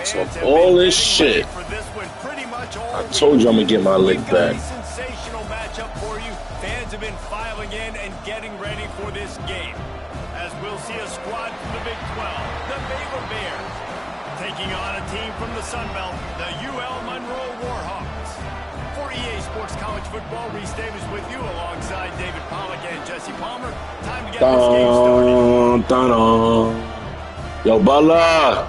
So all this shit, I told you I'm gonna get my lick back. Sensational matchup for you. Fans have been filing in and getting ready for this game. As we'll see a squad from the Big 12, the Baylor Bears, taking on a team from the Sun Belt, the UL Monroe Warhawks. For EA Sports College Football, Reese Davis with you alongside David Pollack and Jesse Palmer. Time to get this game started. Yo, Bala.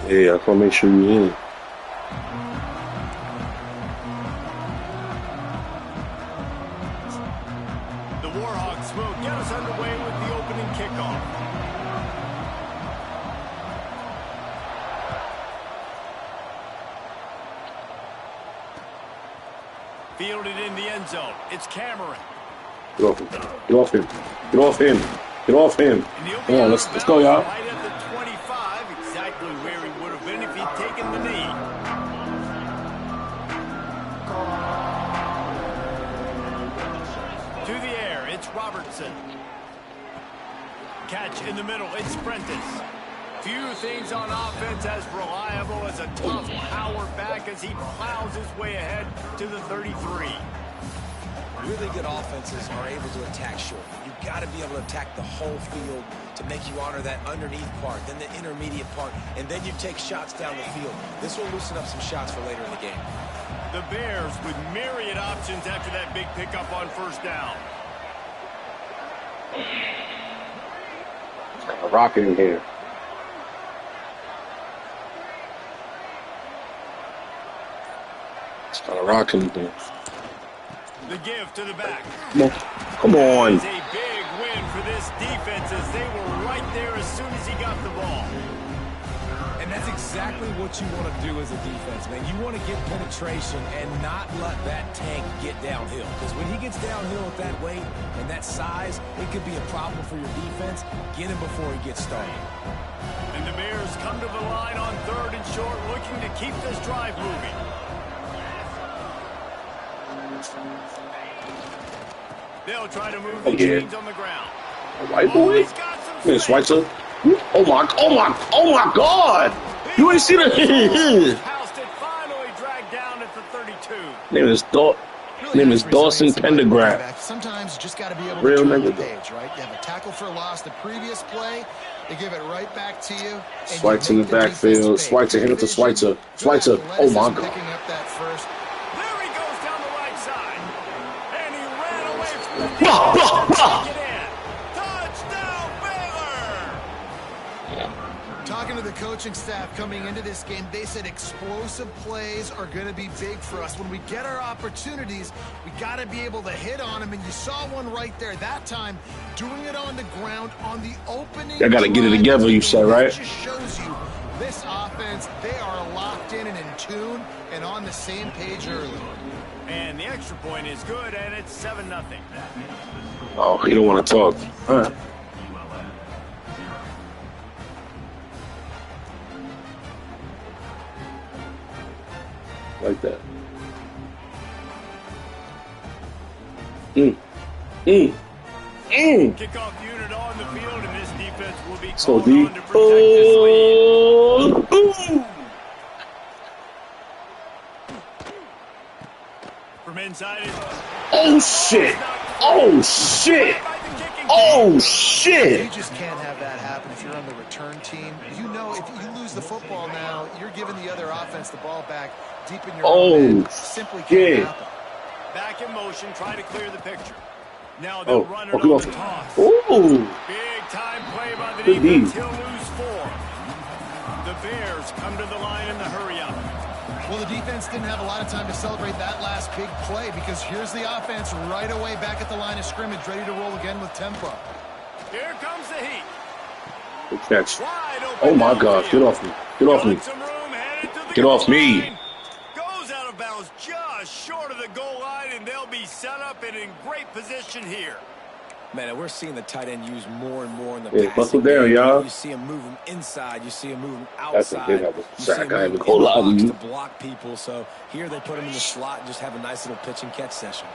Yeah, I want to make sure you're in. The Warhawks will get us underway with the opening kickoff. Fielded in the end zone. It's Cameron. Get off him. Get off him. Get off him. Get off him. Come on, let's go, y'all. Right at the 25, exactly where he would have been if he'd taken the knee. To the air, it's Robertson. Catch in the middle, it's Prentice. Few things on offense as reliable as a tough power back as he plows his way ahead to the 33. Really good offenses are able to attack short. You've got to be able to attack the whole field to make you honor that underneath part, then the intermediate part, and then you take shots down the field. This will loosen up some shots for later in the game. The Bears with myriad options after that big pickup on first down. A rocket in here. It's got a rocket in here. The give to the back. Come on. Come on. It's a big win for this defense as they were right there as soon as he got the ball. And that's exactly what you want to do as a defense, man. You want to get penetration and not let that tank get downhill. Because when he gets downhill at that weight and that size, it could be a problem for your defense. Get him before he gets started. And the Bears come to the line on 3rd and short, looking to keep this drive moving. They'll try to move the chains on the ground. A white boy? Hey, Schweitzer. Oh my God! You ain't see that? Finally dragged down at the 32. Name is Dawson Pendergraft. Sometimes you just got to be able Real to turn the nigga. page, right? You have a tackle for a loss the previous play. They give it right back to you. Schweitzer in the backfield. Schweitzer hit it to Schweitzer. Schweitzer. Oh my God. Picking up that first. There he goes down the right side. And he ran away from the defense. Get in. Touchdown, Baylor! Talking to the coaching staff coming into this game, they said explosive plays are going to be big for us. When we get our opportunities, we got to be able to hit on them. And you saw one right there that time, doing it on the ground on the opening. I got to get it together, you said, right? It just shows you this offense, they are locked in and in tune and on the same page early. And the extra point is good, and it's 7-0. Oh, he don't want to talk. All right. Like that. Kickoff unit on the field, and this defense will be So called on to protect this lead. From inside it. Oh shit! Oh shit! Oh shit! You just can't have that happen if you're on the return team. You know, if you lose the football now, you're giving the other offense the ball back deep in your own end. Simply can't happen. Back in motion, try to clear the picture. Now they'll run it good on off. the toss. Ooh. Big time play by the Good defense. D. He'll lose 4. The Bears come to the line in the hurry up. Well, the defense didn't have a lot of time to celebrate that last big play because here's the offense right away back at the line of scrimmage, ready to roll again with tempo. Here comes the heat. Good catch. Wide open Oh my downfield. God! Get off me! Get off me! Got some room, headed to the Get goal off me. line. Goes out of bounds just short of the goal line, and they'll be set up and in great position here. Man, and we're seeing the tight end used more and more in the Yeah, passing buckle down, game. y'all. You see him moving inside. You see him moving That's a outside. big of a You see sack. him I had to moving call in out. box to block people. So here they put him in the slot and just have a nice little pitch and catch session.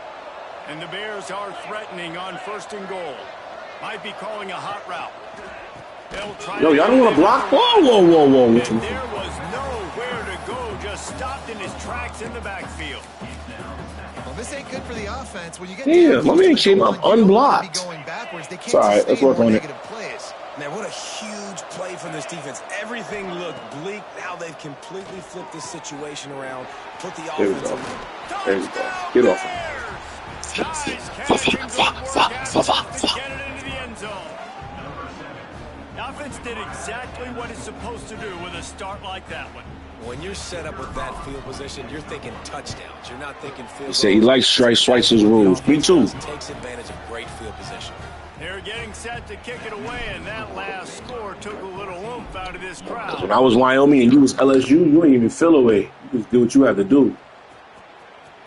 And the Bears are threatening on 1st and goal. Might be calling a hot route. Yo, y'all don't want to block? Whoa, whoa, whoa, whoa. And there was nowhere to go, just stopped in his tracks in the backfield. Well, this ain't good for the offense. When you get yeah, my man came up unblocked. It's all right, let's work on it. Man, what a huge play from this defense. Everything looked bleak. Now they've completely flipped this situation around. Put the offense in. There we go. Get off him. Nice catch. Get it into the end zone. The offense did exactly what it's supposed to do with a start like that one. When you're set up with that field position, you're thinking touchdowns. You're not thinking field goals. He said he likes Schweitzer's rules. Me too. Takes advantage of great field position. They're getting set to kick it away, and that last score took a little oomph out of this crowd. When I was Wyoming and you was LSU, you ain't even feel away. You just do what you have to do.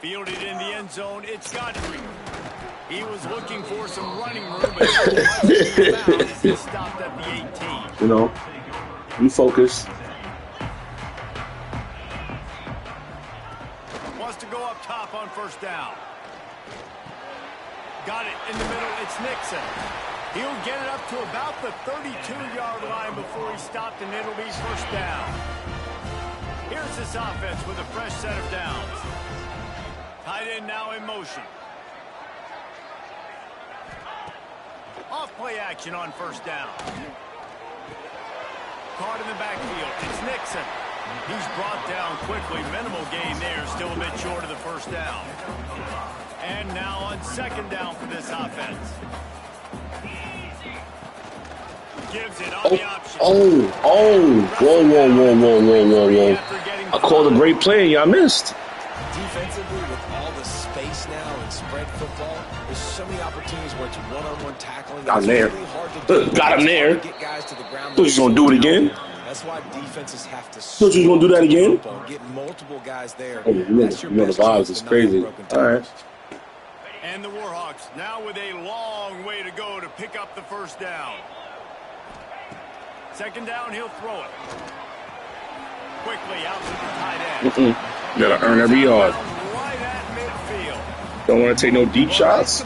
Fielded in the end zone, it's Godfrey. He was looking for some running room, but he stopped at the 18. You know, you focus. Wants to go up top on first down. Got it in the middle. It's Nixon. He'll get it up to about the 32-yard line before he stopped, and it'll be first down. Here's this offense with a fresh set of downs. Tight end now in motion. Off play action on first down. Caught in the backfield. It's Nixon. He's brought down quickly. Minimal gain there. Still a bit short of the first down. And now on second down for this offense. Gives it on the option. Whoa, whoa. I called a great play and y'all missed. Defensively, with all the space now and spread football, there's so many opportunities where it's one-on-one tackling. Got him there. Really Got him there. Get guys to the ground. Thought you was going to do it again. That's why defenses have to Thought you was going to do that again. Get multiple guys there. Oh, you know the vibes is crazy. All right. And the Warhawks now with a long way to go to pick up the first down. Second down, he'll throw it. Quickly out to the tight end. Gotta earn every yard. Right at midfield. Don't want to take no deep shots.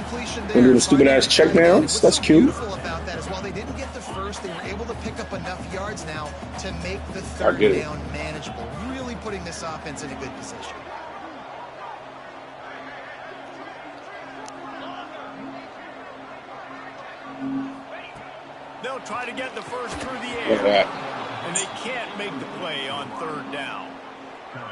Don't do the stupid ass check downs. That's cute. Beautiful about that is while they didn't get the first, they were able to pick up enough yards now to make the third down manageable. Really putting this offense in a good position. They'll try to get the first through the air. And they can't make the play on third down.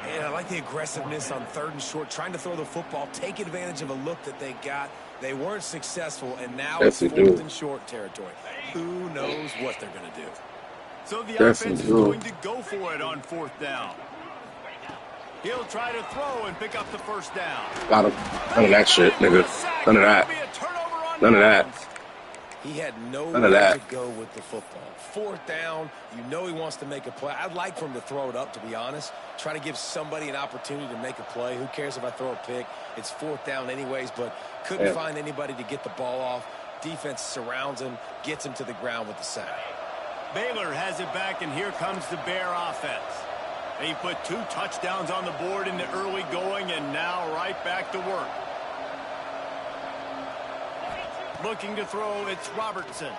And I like the aggressiveness on third and short, trying to throw the football, take advantage of a look that they got. They weren't successful, and now it's fourth and short territory. Who knows what they're going to do? So the offense is going to go for it on fourth down. He'll try to throw and pick up the first down. Got him. None of that shit, nigga. None of that. None of that. He had nowhere to go with the football. Fourth down, you know he wants to make a play. I'd like for him to throw it up, to be honest. Try to give somebody an opportunity to make a play. Who cares if I throw a pick? It's fourth down anyways, but couldn't find anybody to get the ball off. Defense surrounds him, gets him to the ground with the sack. Baylor has it back, and here comes the Bear offense. They put 2 touchdowns on the board in the early going, and now right back to work. Looking to throw, it's Robertson.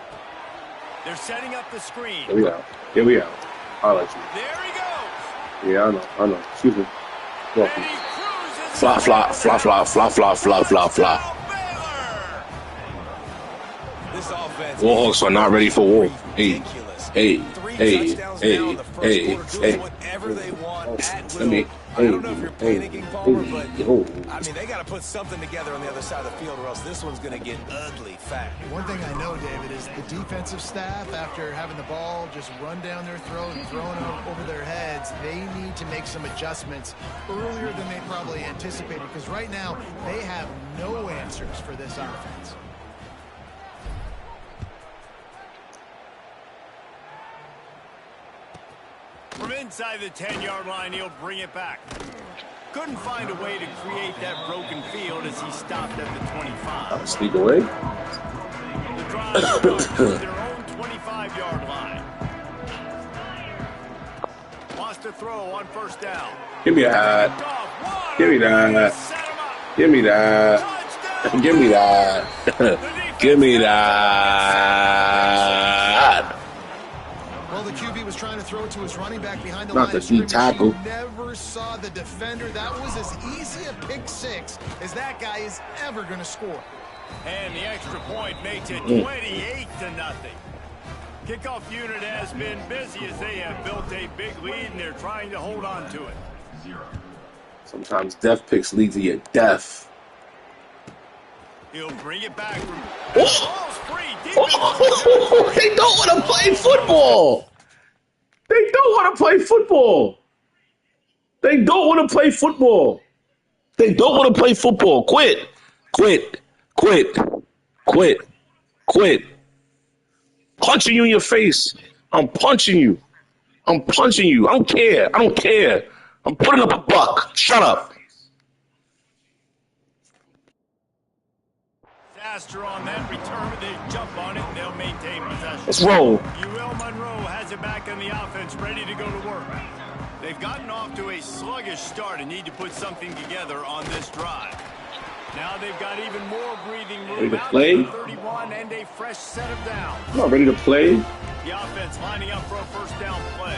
They're setting up the screen. Here we are. I'll let you. There he goes. Yeah, I know. Excuse me. And he cruises. Fly. This offense. Warhawks are not ready for war. Hey. Whatever they want at will. I don't know if you're panicking, Palmer, but I mean, they got to put something together on the other side of the field, or else this one's going to get ugly fast. One thing I know, David, is the defensive staff, after having the ball just run down their throat and thrown over their heads, they need to make some adjustments earlier than they probably anticipated, because right now they have no answers for this offense. From inside the 10-yard line, he'll bring it back. Couldn't find a way to create that broken field as he stopped at the 25. Sneak away. The drive goes to their own 25-yard line. Wants to throw on first down. Give me that. Give me that. Give me that. Give me that. Give me that. Well, the QB was trying to throw it to his running back behind the Not line the of scrimmage. tackle. You never saw the defender. That was as easy a pick six as that guy is ever going to score. And the extra point makes it 28-0. Kickoff unit has been busy as they have built a big lead, and they're trying to hold on to it. Sometimes death picks lead to your death. He'll bring it back. They don't want to play football. They don't want to play football. They don't want to play football. They don't want to play football. Quit. Quit. Quit. Quit. Quit. Punching you in your face. I'm punching you. I'm punching you. I don't care. I don't care. I'm putting up a buck. Shut up. Faster on that return, they jump on it, and they'll maintain possession. Let's roll. UL Monroe has it back on the offense, ready to go to work. They've gotten off to a sluggish start and need to put something together on this drive. Now they've got even more breathing room. Ready to play? 31 and a fresh set of downs. I'm not ready to play. The offense lining up for a first down play.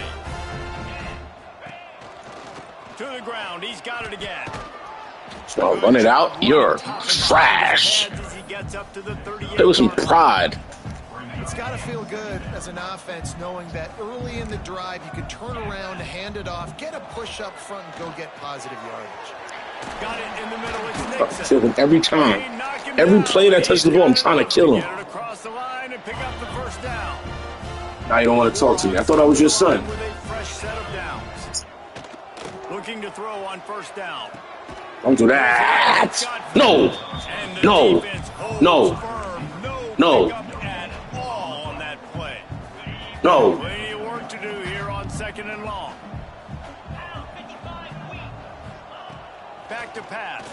To the ground, he's got it again. So run it out. You're trash. It was some pride. It's got to feel good as an offense knowing that early in the drive you can turn around, hand it off, get a push up front, and go get positive yardage. Got it in the middle. It's Nixon. Kill him every time. Every play that touches the ball, I'm trying to kill him. Get it across the line and pick up the first down. Now you don't want to talk to me. I thought I was your son. With a fresh set of downs. Looking to throw on first down. Don't do that. No. No. No. No. No. Plenty of work to do here on second and long. Back to pass.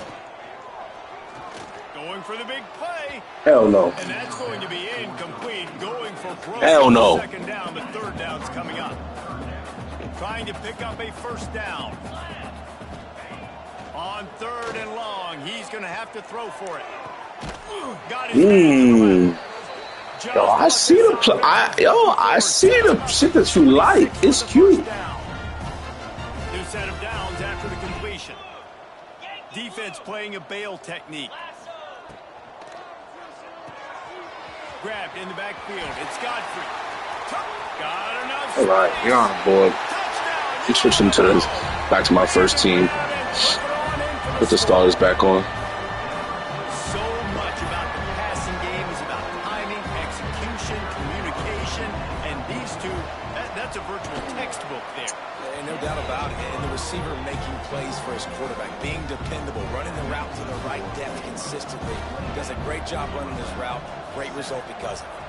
Going for the big play. Hell no. And that's going to be incomplete. Going for broke. Hell no. Second down, the third down's coming up. Trying to pick up a first down. On third and long, he's going to have to throw for it. Got his Yo, I see the I see the shit that you like. It's cute. New set of downs after the completion. Defense playing a bail technique. Grabbed in the backfield. It's Godfrey. Got enough. All right, you're on board. You switching to this back to my first team. Put the starters back on. So much about the passing game is about timing, execution, communication, and these two, that's a virtual textbook there. And no doubt about it. And the receiver making plays for his quarterback, being dependable, running the route to the right depth consistently. Does a great job running his route. Great result because of it.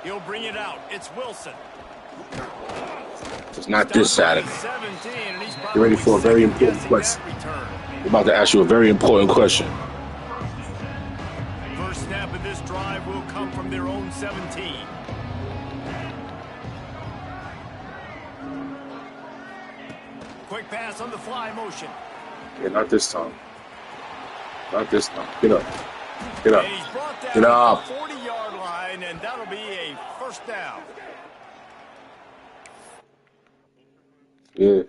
He'll bring it out. It's Wilson. It's not this Saturday. Get ready for a very important question. I'm about to ask you a very important question. First snap of this drive will come from their own 17. Quick pass on the fly motion. Yeah, not this time. Not this time. Get up. Get up. And he's brought down Get up. to the 40-yard line, and that'll be a first down. Yeah.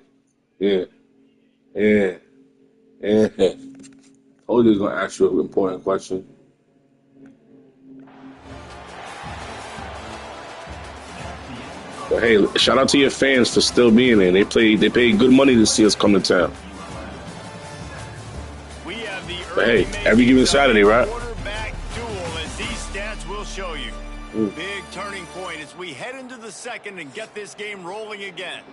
Yeah. Yeah. Yeah. Told you I was going to ask you an important question. But hey, shout out to your fans for still being there. They paid good money to see us come to town. We have the But hey, every given Saturday, right? Quarterback duel, as these stats will show you. Big turning point as we head into the second and get this game rolling again.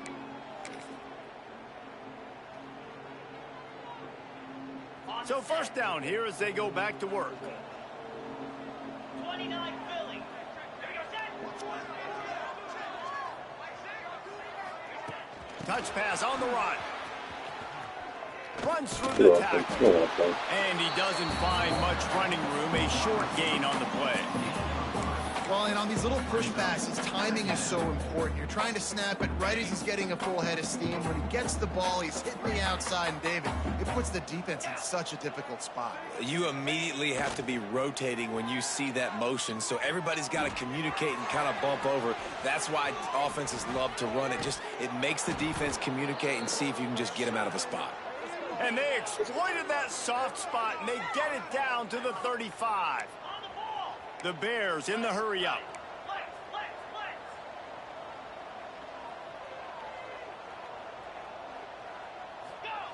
So first down here as they go back to work. 29 Philly. Touch pass on the run. Runs through the tackle. And he doesn't find much running room. A short gain on the play. Well, and on these little push passes, timing is so important. You're trying to snap it right as he's getting a full head of steam. When he gets the ball, he's hitting the outside, and David, it puts the defense in such a difficult spot. You immediately have to be rotating when you see that motion, so everybody's got to communicate and kind of bump over. That's why offenses love to run it. It makes the defense communicate and see if you can just get him out of a spot. And they exploited that soft spot, and they get it down to the 35. The Bears in the hurry-up.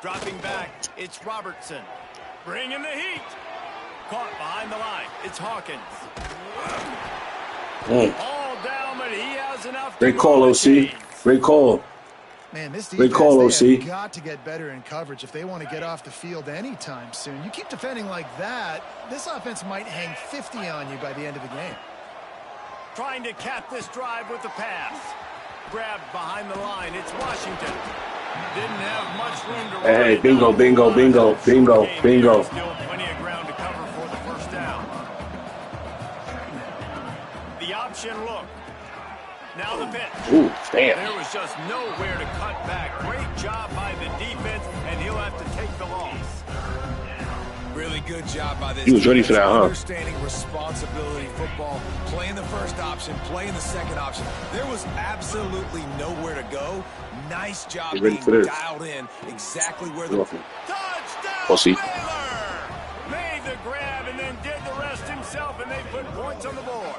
Dropping back, it's Robertson. Bringing the heat. Caught behind the line. It's Hawkins. All down, but he has enough. Great call, OC. Great call. Man, this Great call, defense, they OC. have got to get better in coverage if they want to get off the field anytime soon. You keep defending like that, this offense might hang 50 on you by the end of the game. Trying to cap this drive with the pass. Grabbed behind the line. It's Washington. Didn't have much room to run. Hey, bingo, bingo, bingo, bingo, bingo. Still plenty of ground to cover for the first down. The option look. Now the pitch. Ooh, damn. There was just nowhere to cut back. Great job by the defense, and he'll have to take the loss. Really good job by this. He was ready for that, huh? Understanding responsibility football, playing the first option, playing the second option. There was absolutely nowhere to go. Nice job being dialed in exactly where the Touchdown! Pussy. Baylor! Made the grab and then did the rest himself, and they put points on the board.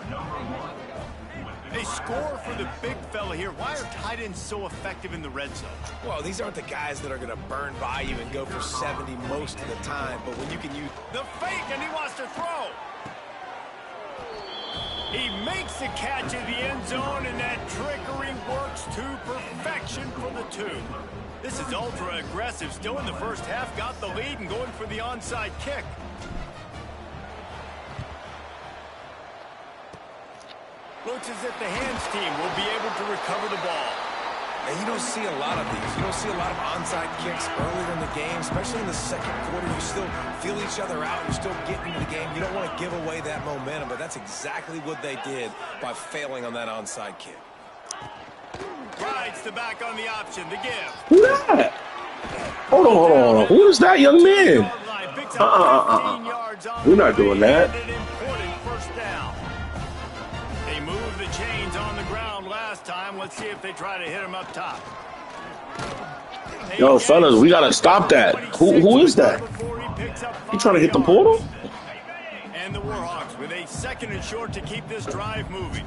They score for the big fella here. Why are tight ends so effective in the red zone? Well, these aren't the guys that are going to burn by you and go for 70 most of the time, but when you can use the fake, and he wants to throw. He makes the catch in the end zone, and that trickery works to perfection for the two. This is ultra aggressive. Still in the first half, got the lead and going for the onside kick. Looks as if the hands team will be able to recover the ball. And you don't see a lot of these. You don't see a lot of onside kicks earlier in the game, especially in the second quarter. You still feel each other out. You're still getting into the game. You don't want to give away that momentum, but that's exactly what they did by failing on that onside kick. Rides the back on the option. The give. Who that? Hold on, hold on. Who is that young man? We're not doing that. Time. Let's see if they try to hit him up top. Yo, fellas, we gotta stop that. Who is that? He trying to hit the portal? And the Warhawks with a second and short to keep this drive moving.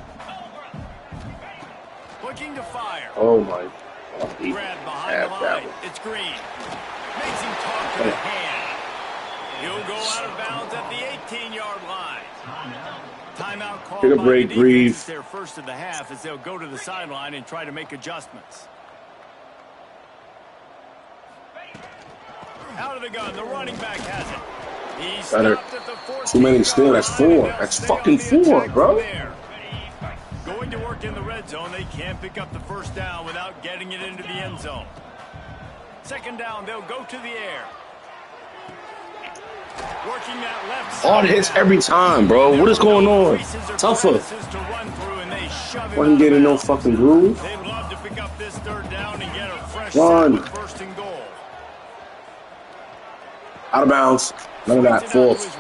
Looking to fire. Oh my God. Grab behind the line. It's Green. Makes him talk to the hand. He'll go out of bounds at the 18-yard line. Timeout call. Take a break, breathe. Their first of the half as they'll go to the sideline and try to make adjustments. Out of the gun, the running back has it. He's stopped at the 14. Too many still. That's 4. That's fucking 4, bro. Going to work in the red zone. They can't pick up the first down without getting it into the end zone. Second down, they'll go to the air. Working that left side. All the hits every time, bro. What is going on? Tougher. Wasn't getting no fucking groove. They'd love to pick up this third down and get a fresh first and goal. Out of bounds. None of that. 4th.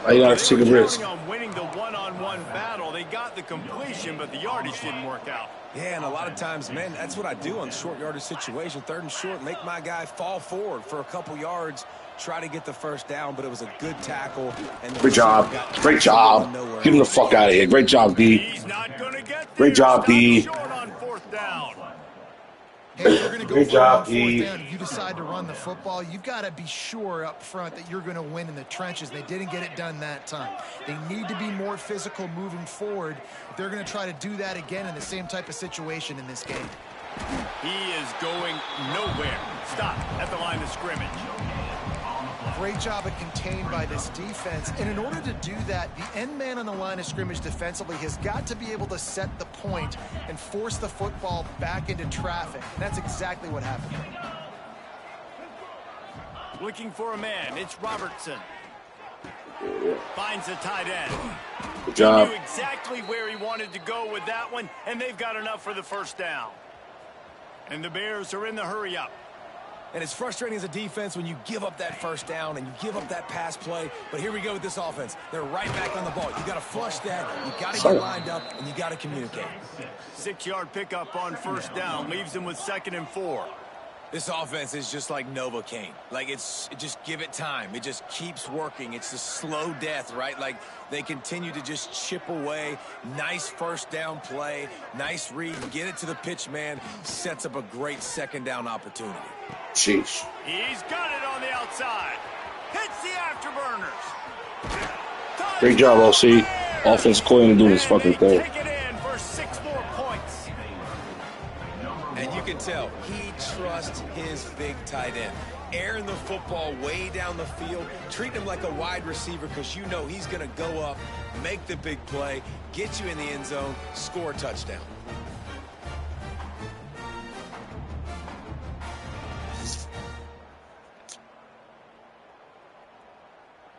I gotta take a risk. On winning the one-on-one battle, they got the completion, but the yardage didn't work out. Yeah, and a lot of times, man, that's what I do on short yardage situation. 3rd and short, make my guy fall forward for a couple yards. Try to get the first down, but it was a good tackle. And great job. Great job. Get him the fuck out of here. Great job, D. Great job, D. Great job, D. If you decide to run the football, you've got to be sure up front that you're going to win in the trenches. They didn't get it done that time. They need to be more physical moving forward. They're going to try to do that again in the same type of situation in this game. He is going nowhere. Stop at the line of scrimmage. Great job of contained by this defense. And in order to do that, the end man on the line of scrimmage defensively has got to be able to set the point and force the football back into traffic. And that's exactly what happened. Looking for a man. It's Robertson. Finds the tight end. Good job. He knew exactly where he wanted to go with that one, and they've got enough for the first down. And the Bears are in the hurry up. And it's frustrating as a defense when you give up that first down and you give up that pass play. But here we go with this offense. They're right back on the ball. You got to flush that. You got to get lined up, and you got to communicate. 6-yard pickup on first down leaves them with 2nd and 4. This offense is just like Novocaine. Like, just give it time. It just keeps working. It's a slow death, right? Like, they continue to just chip away. Nice first down play. Nice read. Get it to the pitch man. Sets up a great 2nd down opportunity. Sheesh. He's got it on the outside. Hits the afterburners. Great job, OC. Offensive coordinator doing his fucking thing. Take it in for 6 more points. And you can tell he trusts his big tight end. Airing the football way down the field. Treat him like a wide receiver because you know he's going to go up, make the big play, get you in the end zone, score a touchdown.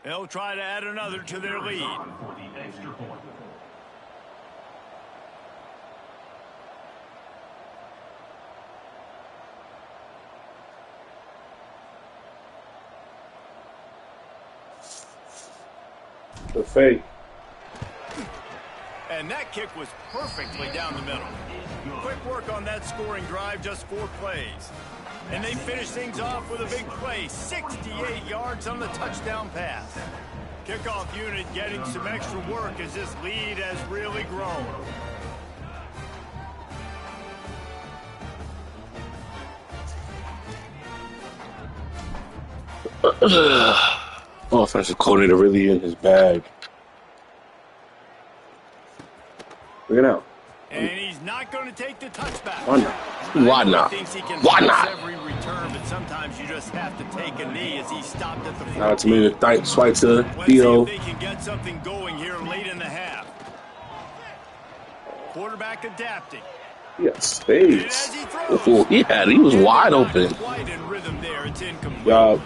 They'll try to add another to their lead. The fake. And that kick was perfectly down the middle. Quick work on that scoring drive, just 4 plays. And they finish things off with a big play, 68 yards on the touchdown pass. Kickoff unit getting some extra work as this lead has really grown. Offensive coordinator really in his bag. Look it out. And he's not going to take the touchback. Why not? Why not? Why not? Every return, but sometimes you just have to take a knee as he stopped at the 14. Now to me, the swipe to Let's see Theo. if they can get something going here late in the half. Quarterback adapting. Yes, space. And as he throws, Oh, he was wide open. Quite in rhythm there. It's incomplete.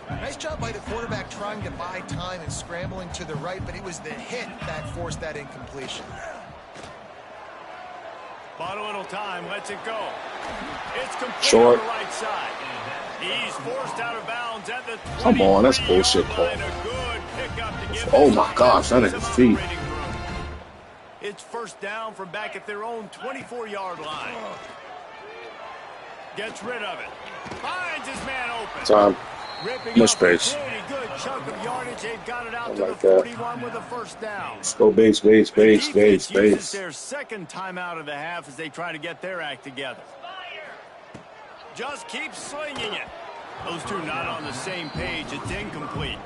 Nice job by the quarterback trying to buy time and scrambling to the right, but it was the hit that forced that incompletion. Bought a little time, lets it go. It's complete Short. on the right side. He's forced out of bounds at the 20. Come on, that's bullshit call. Oh my gosh, that is his feet. It's first down from back at their own 24-yard line. Gets rid of it. Finds his man open. Time. Ripping Much up space. a pretty good chunk of yardage. They've got it out to like the that. 41 with a first down. Let's go base. The defense uses their second timeout of the half as they try to get their act together. Just keep slinging it. Those two not on the same page. It's incomplete.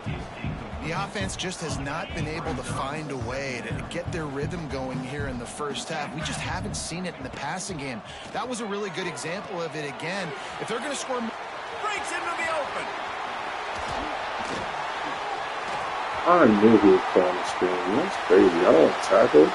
The offense just has not been able to find a way to get their rhythm going here in the first half. We just haven't seen it in the passing game. That was a really good example of it again. If they're going to score... Breaks into the open. I knew he was calling the screen. That's crazy. I don't want to tackle.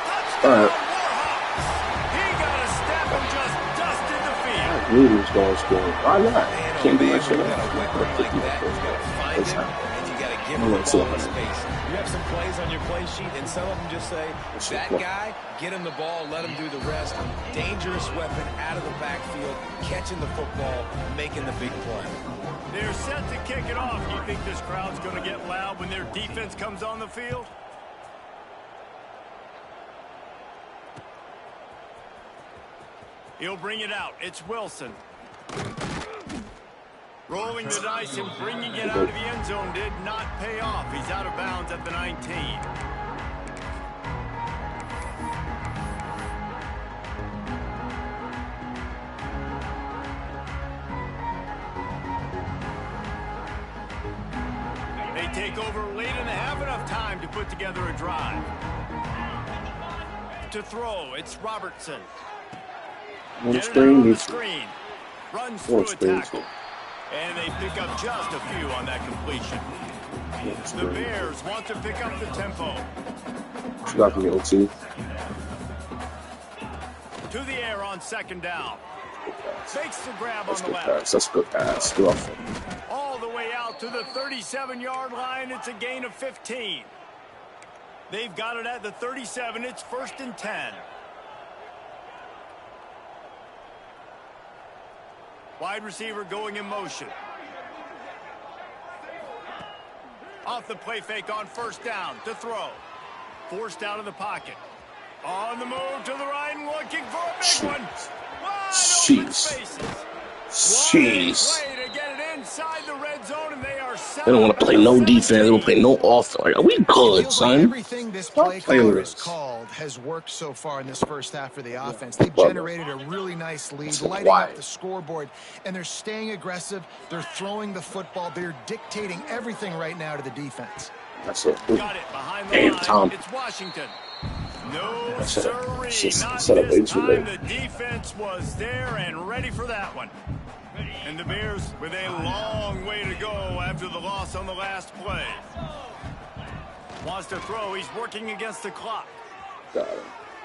Touchdown, All right. Warhawks. He got a step and just dusted the field. I knew he was going to screen. Why not? Can't do that shit. You got a weapon like that. You got to find him, and you got to give him the ball in space. You have some plays on your play sheet, and some of them just say, that guy, get him the ball, let him do the rest. Dangerous weapon out of the backfield, catching the football, making the big play. They're set to kick it off. You think this crowd's going to get loud when their defense comes on the field? He'll bring it out. It's Wilson. Rolling the dice and bringing it out of the end zone did not pay off. He's out of bounds at the 19. They take over late in the half, enough time to put together a drive. To throw, it's Robertson. Get it out on the screen. Runs through a tackle. And they pick up just a few on that completion. The Bears want to pick up the tempo. Not from the OT. To the air on second down. Fakes the grab That's on the good left. pass. That's a good pass. Good offense. all the way out to the 37-yard line. It's a gain of 15. They've got it at the 37. It's 1st and 10. Wide receiver going in motion. Off the play fake on 1st down to throw. Forced out of the pocket. On the move to the right and looking for a big one. Wide open spaces. Jeez. Play to get it inside the red zone, and they are They don't want to play no defense. They don't play no offense. Like, are we good, son? Everything this play caller has called has worked so far in this first half for the offense. They've generated a really nice lead, lighting up the scoreboard, and they're staying aggressive. They're throwing the football. They're dictating everything right now to the defense. That's it. Got it behind the Damn, line. Tom. It's Washington. No, sirree. Not Set up this too time. late. The defense was there and ready for that one. And the Bears with a long way to go after the loss on the last play. Wants to throw. He's working against the clock. Got him.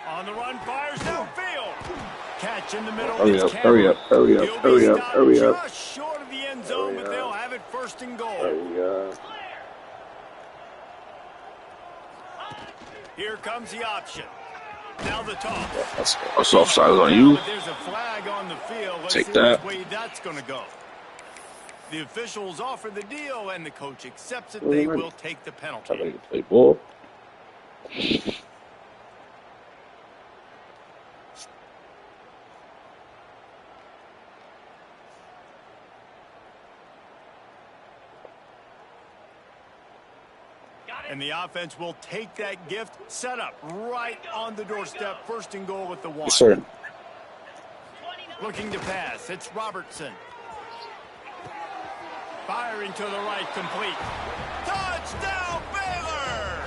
On the run, fires downfield. Catch in the middle. Hurry up, hurry up, hurry up, hurry up, hurry up. Just short of the end zone, but they'll have it 1st and goal. Hurry up. Here comes the option. Now the toss. That's offside on you. But there's a flag on the field. Let's Take see that. which way that's going to go. The officials offer the deal, and the coach accepts it. They will take the penalty. Trying to play ball. And the offense will take that gift, set up right on the doorstep. 1st and goal with the 1. Yes, sir. Looking to pass. It's Robertson. Firing to the right, complete. Touchdown, Baylor!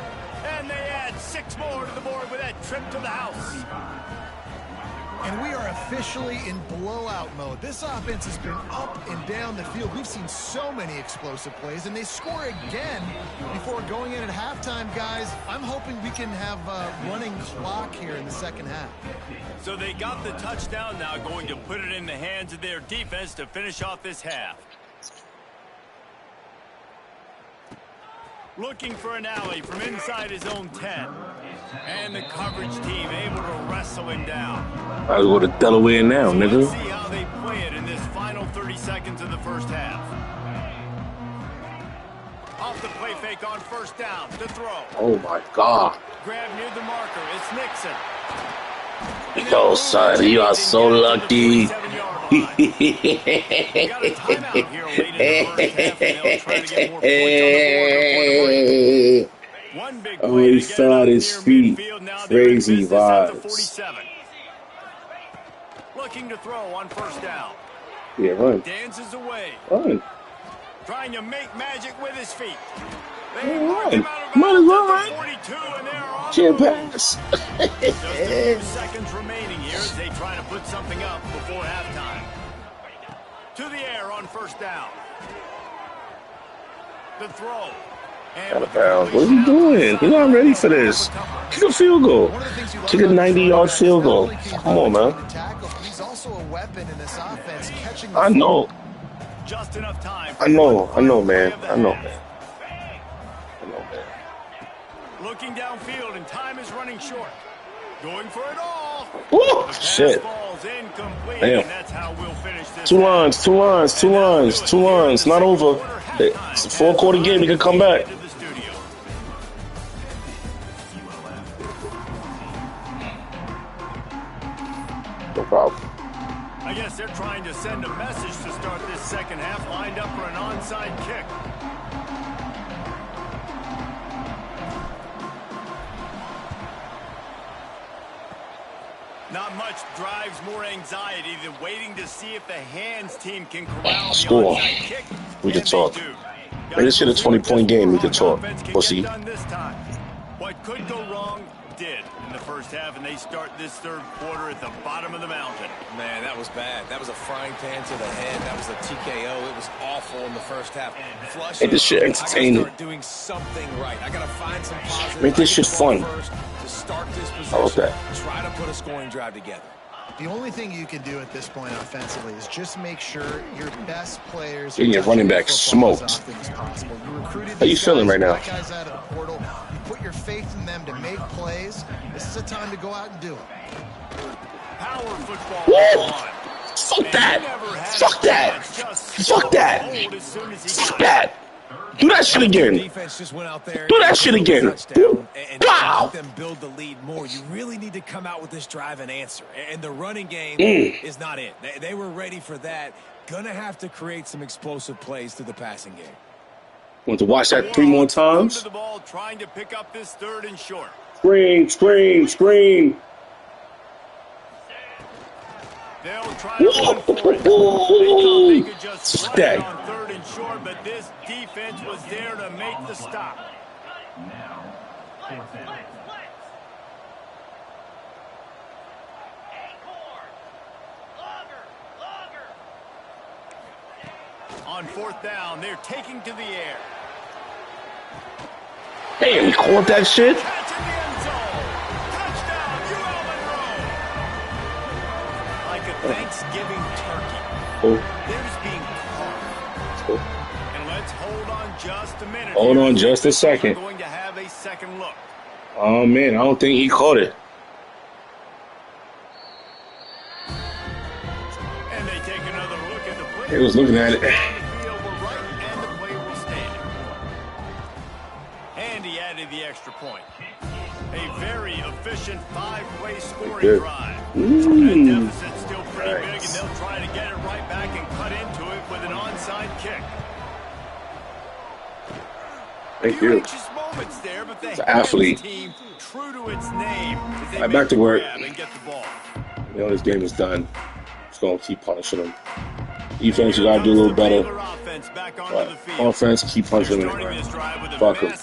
And they add 6 more to the board with that trip to the house. And we are officially in blowout mode. This offense has been up and down the field. We've seen so many explosive plays, and they score again before going in at halftime, guys. I'm hoping we can have a running clock here in the second half. So they got the touchdown, now going to put it in the hands of their defense to finish off this half. Looking for an alley from inside his own 10. And the coverage team able to wrestle him down. I go to Delaware now, So nigga. let's see how they play it in this final 30 seconds of the first half. Off the play fake on 1st down to throw. Oh my God. Grab near the marker. It's Nixon. Yo, son, you are so lucky. Got a timeout here late in the first half, and they'll try to get more points on the board before the break. One big Oh, play he to get fell it at up his near feet. midfield. Now they're in Crazy business at the vibes. 47. Looking to throw on 1st down. Yeah, run. Dances away. Run. Trying to make magic with his feet. Yeah, They mark run. him out of Might as bounds well at the run. 42, and they're on the Can't move. pass. Just a few seconds remaining here as they try to put something up before halftime. To the air on 1st down. The throw. Out of bounds. What are you doing? You're not ready for this. Kick a field goal. Kick a 90-yard field goal. Come on, man. He's also a weapon in this offense, catching the I know. Just enough time. I know, man. I know, man. Looking downfield, and time is running short. Going for it all. Woo! The pass Shit. falls incomplete, Damn. and that's how we'll finish this. Two lines. Not over. It's a 4-quarter game. We can come back. No problem. I guess they're trying to send a message to start this second half, lined up for an onside kick. Not much drives more anxiety than waiting to see if the hands team can corral the Score. onside kick. We can And they talk. do. Make this shit a 20-point game. We can talk. We'll see. What could go wrong did in the first half, and they start this third quarter at the bottom of the mountain. Man, that was bad. That was a frying pan to the head. That was a TKO. It was awful in the first half. Flush. Make this shit entertaining. I gotta start doing something right. I gotta find some positive. Make this shit fun. To start this I love possession. that. Try to put a scoring drive together. The only thing you can do at this point offensively is just make sure your best players getting your running back smoked. As possible. You recruited How you feeling right now? Guys out of the portal. You put your faith in them to make plays. This is a time to go out and do it. Power football. Woo! Fuck that! Fuck that! Fuck that! Fuck that! Do that shit again. Defense just went out there. Do that shit again. Wow. Them build the lead more. You really need to come out with this drive and answer. And the running game is not it. They were ready for that. Gonna have to create some explosive plays through the passing game. Want to watch that 3 more times? The ball, trying to pick up this 3rd and short. Screen, screen, screen. They'll try to run for it. They could just run it on 3rd and short, but this defense was there to make the stop. On 4th down, they're taking to the air. Hey, we caught that shit. Catch in the end zone. Touchdown, UL Monroe. Like a Thanksgiving turkey. Oh. There's being carved. Oh. And let's hold on just a minute. Hold on just a second. We're going to have a second look. Oh, man, I don't think he caught it. And they take another look at the play. He was looking at it. The extra point. A very efficient 5-play scoring drive. That deficit's still pretty big, and they'll try to get it right back and cut into it with an onside kick. Thank you. Anxious moments there, but the athlete. Team, true to its name, Right, back to work. And get the ball. You know, this game is done. Just going to keep punishing them. Defense, you got to do a little better. But offense, keep punching them. Fuck them.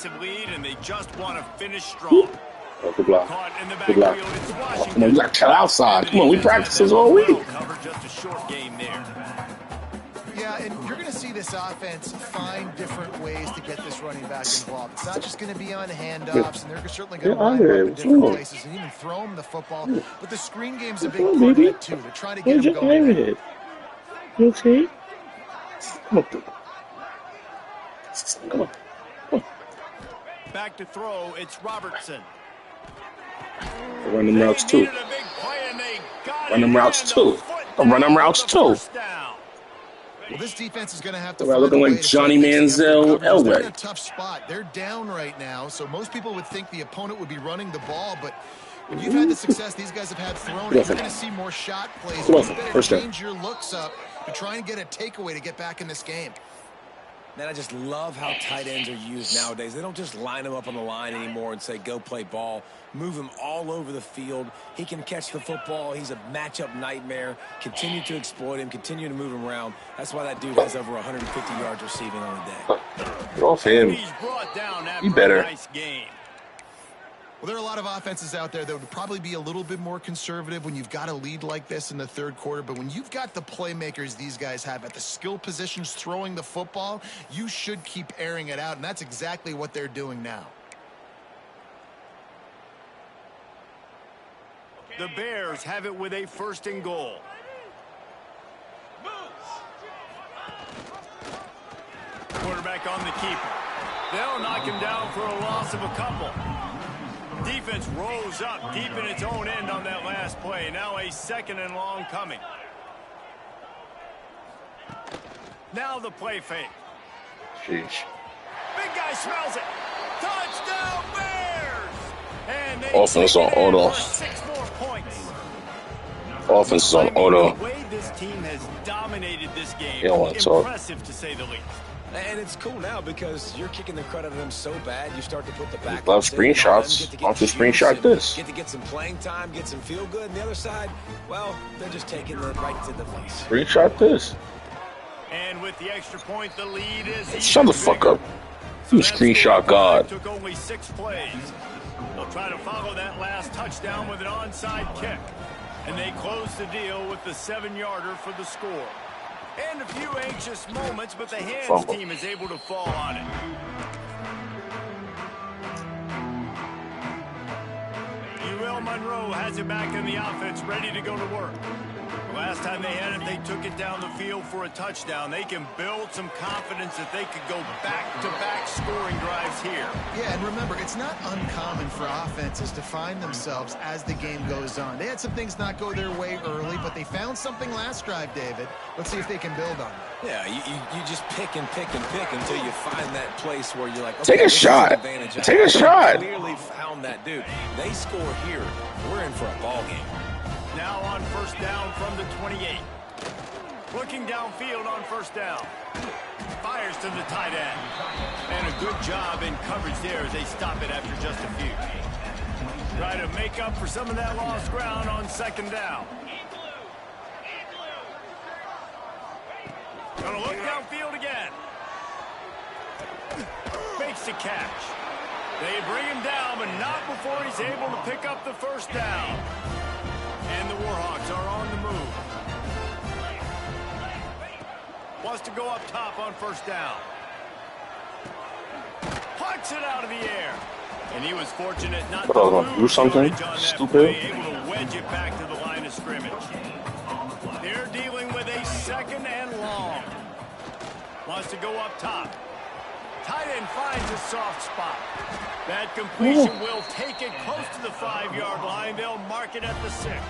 They just want to finish strong. Oh, good block. Good block. Oh, come on, you got to cut outside. Come on, we practice this all week. Just a short game there. Yeah, and you're going to see this offense find different ways to get this running back involved. It's not just going to be on handoffs, and they're certainly going to line up in different places and even throw him the football. But the screen game's a big part of it, too. They're trying to get him going. You okay? Come on. Come on. Back to throw, it's Robertson. Run them routes too. Run them routes too. Run them routes too. Well, this defense is going to have to. We're looking like Johnny Manziel Elway. They're in a tough spot. They're down right now, so most people would think the opponent would be running the ball, but when you've had the success these guys have had throwing, you're going to see more shot plays. You better change your looks up to try and get a takeaway to get back in this game. Man, I just love how tight ends are used nowadays. They don't just line him up on the line anymore and say, go play ball. Move him all over the field. He can catch the football. He's a matchup nightmare. Continue to exploit him. Continue to move him around. That's why that dude has over 150 yards receiving on the day. Get off him. He better. Nice game. Well, there are a lot of offenses out there that would probably be a little bit more conservative when you've got a lead like this in the 3rd quarter. But when you've got the playmakers these guys have at the skill positions throwing the football, you should keep airing it out. And that's exactly what they're doing now. The Bears have it with a 1st and goal. Quarterback on the keeper. They'll knock him down for a loss of a couple. Defense rose up deep in its own end on that last play. Now a 2nd and long coming. Now the play fake. Sheesh. Big guy smells it. Touchdown Bears! And they offense on auto. 6 more points. Offense is on auto. The way this team has dominated this game, impressive to say the least. And it's cool now because you're kicking the crud out of them so bad, you start to put the back. Love screenshots. Why don't you screenshot this? Get to get some playing time, get some feel good. And the other side, well, they're just taking it right to the face. Screenshot this. And with the extra point, the lead is. Shut the fuck up. You screenshot God. Took only 6 plays. They'll try to follow that last touchdown with an onside kick. And they close the deal with the 7-yarder for the score. And a few anxious moments, but the hands team is able to fall on it. UL Monroe has it back in the offense, ready to go to work. The last time they had it, they took it down the field for a touchdown. They can build some confidence that they could go back-to-back scoring drives here. Yeah, and remember, it's not uncommon for offenses to find themselves as the game goes on. They had some things not go their way early, but they found something last drive, David. Let's see if they can build on it. Yeah, you just pick and pick and pick until you find that place where you're like, okay, take a shot. Take a shot. Clearly found that dude. They score here. We're in for a ball game. Now on first down from the 28. Looking downfield on first down. Fires to the tight end. And a good job in coverage there as they stop it after just a few. Try to make up for some of that lost ground on second down. Gonna look downfield again. Makes the catch. They bring him down, but not before he's able to pick up the first down. And the Warhawks are on the move. Wants to go up top on first down. Punts it out of the air. And he was fortunate not to do something stupid. Able to wedge it back to the line of scrimmage. They're dealing with a second and long. Wants to go up top. Tight end finds a soft spot. That completion will take it close to the 5-yard line. They'll mark it at the 6.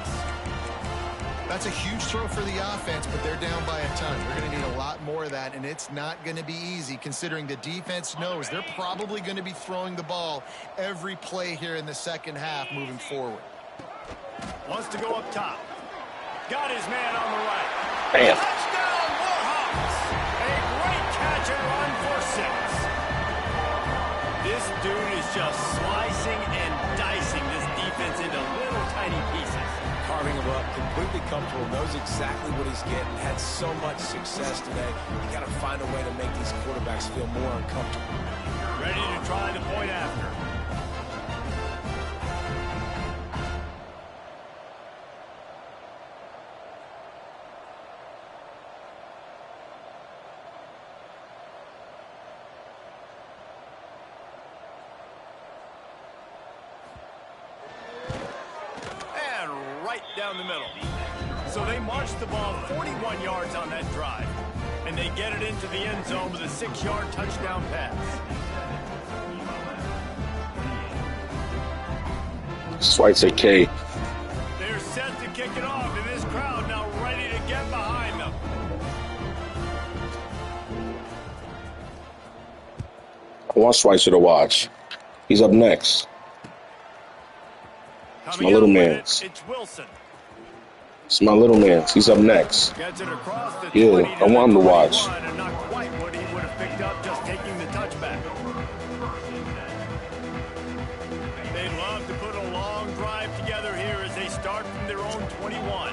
That's a huge throw for the offense, but they're down by a ton. They're going to need a lot more of that, and it's not going to be easy considering the defense knows they're probably going to be throwing the ball every play here in the second half moving forward. Wants to go up top. Got his man on the right. Damn. Touchdown, Warhawks. A great catch and run for 6. This dude is just slicing and dicing this defense into little tiny pieces. Carving him up, completely comfortable, knows exactly what he's getting, had so much success today. You got to find a way to make these quarterbacks feel more uncomfortable. Ready to try the point after. Down the middle. So they marched the ball 41 yards on that drive. And they get it into the end zone with a 6-yard touchdown pass. Schweitzer K. They're set to kick it off, and this crowd now ready to get behind them. I want Schweitzer to watch. He's up next. It's my little man. It's Wilson. It's my little man. He's up next. Gets it across the Yeah, 20 I want him to watch. And not quite what he would have picked up just taking the touchback. They'd love to put a long drive together here as they start from their own 21.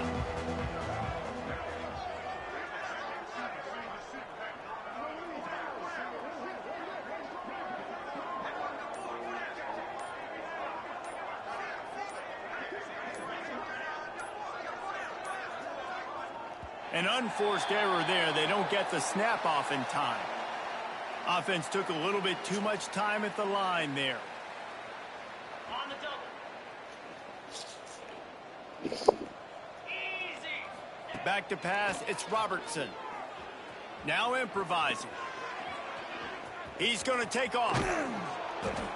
An unforced error there. They don't get the snap off in time. Offense took a little bit too much time at the line there. On the double. Easy. Back to pass. It's Robertson. Now improvising. He's going to take off.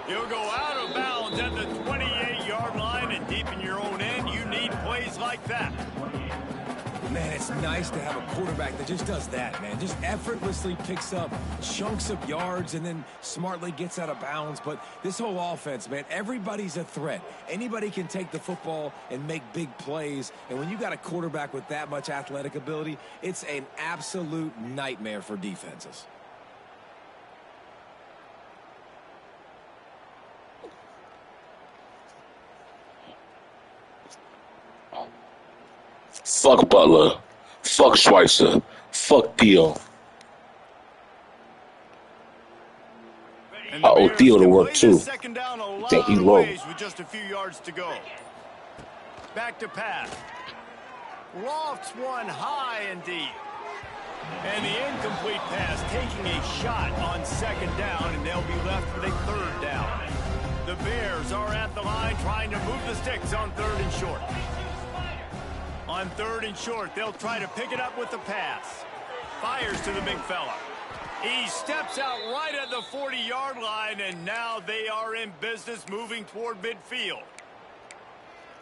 He'll go out of bounds at the 28-yard line, and deep in your own end, you need plays like that. Man, it's nice to have a quarterback that just does that, man. Just effortlessly picks up chunks of yards and then smartly gets out of bounds. But this whole offense, man, everybody's a threat. Anybody can take the football and make big plays. And when you got a quarterback with that much athletic ability, it's an absolute nightmare for defenses. Fuck Butler. Fuck Schweitzer. Fuck Theo. I owe Theo to work too. I think he low. With just a few yards to go. Back to pass. Lofts one high and deep. And the incomplete pass taking a shot on second down, and they'll be left with a third down. The Bears are at the line line trying to move the sticks on 3rd and short. On 3rd and short, they'll try to pick it up with the pass. Fires to the big fella. He steps out right at the 40-yard line, and now they are in business moving toward midfield.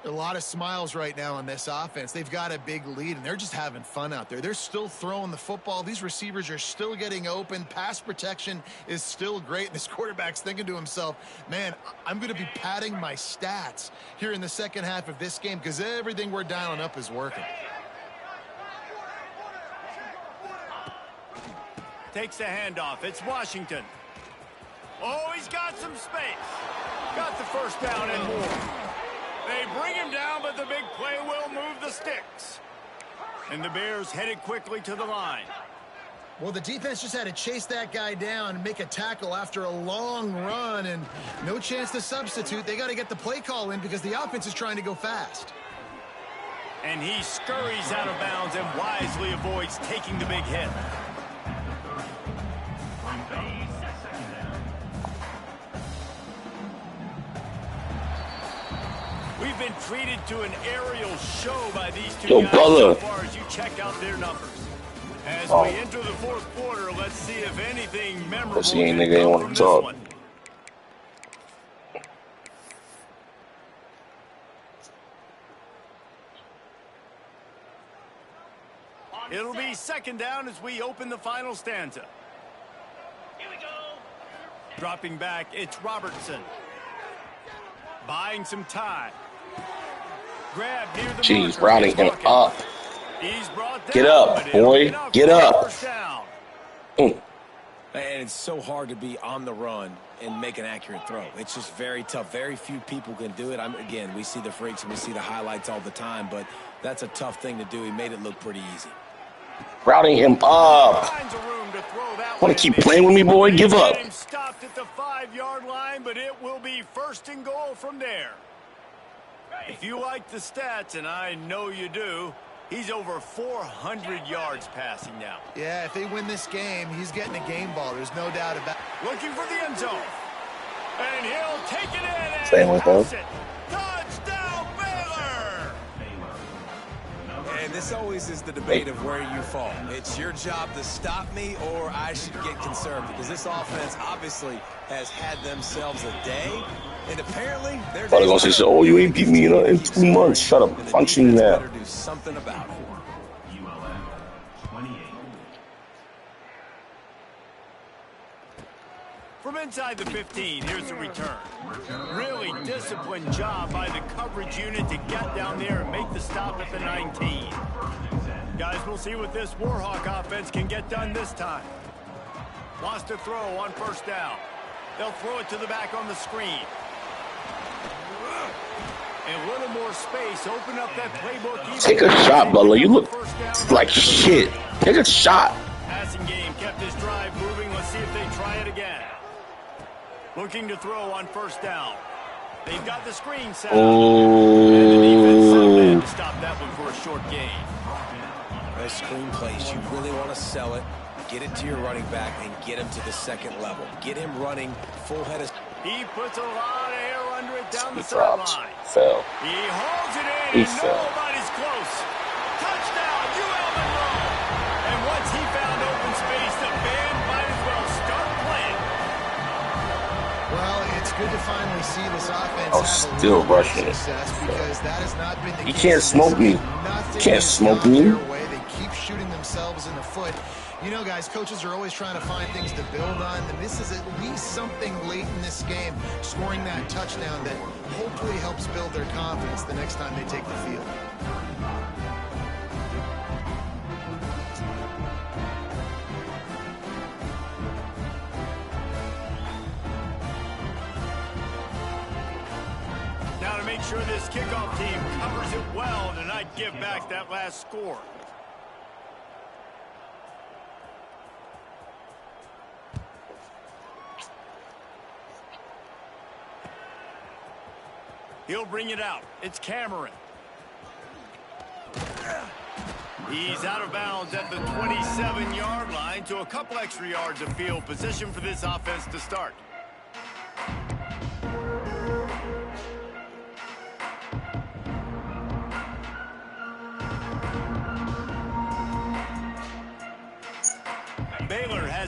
A lot of smiles right now on this offense. They've got a big lead, and they're just having fun out there. They're still throwing the football. These receivers are still getting open. Pass protection is still great. This quarterback's thinking to himself, man, I'm going to be padding my stats here in the second half of this game because everything we're dialing up is working. Takes the handoff. It's Washington. Oh, he's got some space. Got the first down and more. They bring him down, but the big play will move the sticks. And the Bears headed quickly to the line. Well, the defense just had to chase that guy down and make a tackle after a long run, and no chance to substitute. They got to get the play call in because the offense is trying to go fast. And he scurries out of bounds and wisely avoids taking the big hit. We've been treated to an aerial show by these two guys so far as you check out their numbers. As we enter the 4th quarter, let's see if anything memorable can come from this one. It'll be 2nd down as we open the final stanza. Here we go. Dropping back, it's Robertson. Buying some time. Grab near the Jeez, routing him up. He's brought down, get up, boy. Get up. And it's so hard to be on the run and make an accurate throw. It's just very tough. Very few people can do it. Again, we see the freaks and we see the highlights all the time, but that's a tough thing to do. He made it look pretty easy. Routing him up. Want to keep playing with me, boy? Give up. Stopped at the 5-yard line, but it will be 1st and goal from there. If you like the stats, and I know you do, he's over 400 yards passing now. Yeah, if they win this game, he's getting a game ball. There's no doubt about it. Looking for the end zone. And he'll take it in and same with pass it. Touchdown, Baylor! And this always is the debate of where you fall. It's your job to stop me, or I should get conservative, because this offense obviously has had themselves a day, and apparently they're gonna say, oh, you ain't beat me in 2 months. Shut up, punching that. Better do something about it. From inside the 15, here's the return. Really disciplined job by the coverage unit to get down there and make the stop at the 19. Guys, we'll see what this Warhawk offense can get done this time. Wants to throw on 1st down. They'll throw it to the back on the screen. A little more space. Open up that playbook. Take a shot, Butler. You look like shit. Take a shot. Passing game kept this drive moving. Let's see if they try it again. Looking to throw on 1st down. They've got the screen set up. And the defense stop that one for a short gain. Those screen plays, you really want to sell it, get it to your running back, and get him to the 2nd level. Get him running full head of... He puts a lot of air under it down the sideline. Fell. He holds it in, and nobody's close. Touchdown, UL Monroe. And once he found open space, the band might as well start playing. Well, it's good to finally see this offense I'm still rushing it. Because that has not been the You can't smoke me. You can't smoke me. They keep shooting themselves in the foot. You know, guys, coaches are always trying to find things to build on, and this is at least something late in this game, scoring that touchdown that hopefully helps build their confidence the next time they take the field. Now to make sure this kickoff team covers it well to not give back that last score. He'll bring it out. It's Cameron. He's out of bounds at the 27-yard line, to a couple extra yards of field position for this offense to start.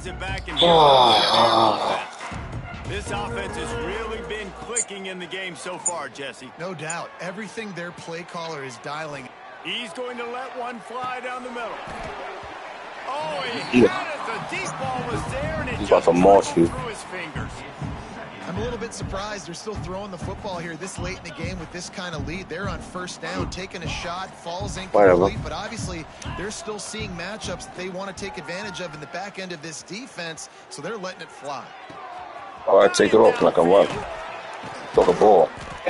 has it back and here comes the Bear offense. This offense has really been clicking in the game so far, Jesse. No doubt. Everything their play caller is dialing. He's going to let one fly down the middle. Oh, he had it. The deep ball was there, and it He's about just to march you. through his fingers. I'm a little bit surprised they're still throwing the football here this late in the game with this kind of lead. They're on first down, taking a shot, falls incomplete, but obviously they're still seeing matchups that they want to take advantage of in the back end of this defense, so they're letting it fly. All right, take it off like a run. Throw the ball.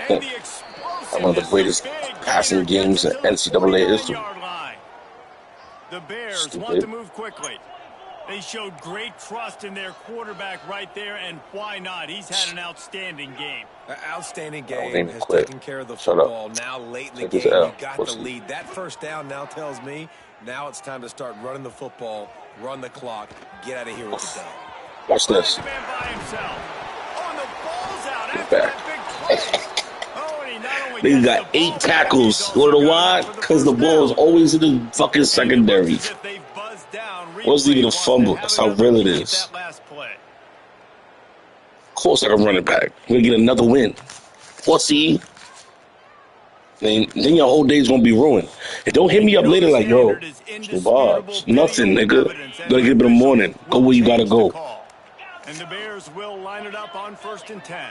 And the One of the greatest passing games in NCAA history. The Bears Stupid. want to move quickly. They showed great trust in their quarterback right there, and why not? He's had an outstanding game. Outstanding Don't game, even has quit. taken care of the Shut up. football. Now late in the Take this game, L. you got Pussy. the lead. That first down now tells me now it's time to start running the football, run the clock, get out of here with the dub. Watch this. Man by himself. Oh, and the ball's out He's after back. that big play. Oh, and he not only They gets got the 8 ball tackles. back, You he's know also why? got it for the Because the first ball is down. always in the fucking secondary. And it looks as if they've buzzed down. Wasn't even a Replay fumble. wants That's to how have real it another look is. at that last play. Of course I can run it back. We're going to get another win. Pussy. Then your whole day's going to be ruined. And don't hit me up later like, yo, Bob's nothing, nigga. Gotta get up in the morning. Go where you gotta go. And the Bears will line it up on 1st and 10.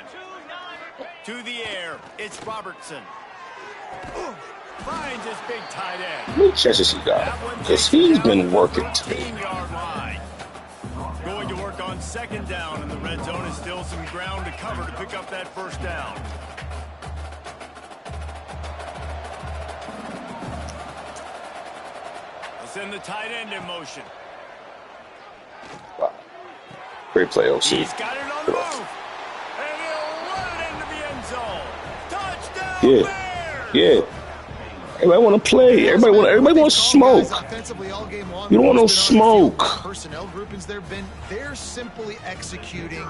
To the air, it's Robertson. Finds his big tight end. How many chances he got? Because he's been working today. 15-yard line. Going to work on 2nd down, and the red zone is still some ground to cover to pick up that first down. They'll send the tight end in motion. Wow. Great play, OC. He's got it on the move. And he'll run it into the end zone. Touchdown, Yeah. Bears! Yeah. Everybody want to play. Everybody want to smoke. You don't want no smoke. Personnel groupings they're simply executing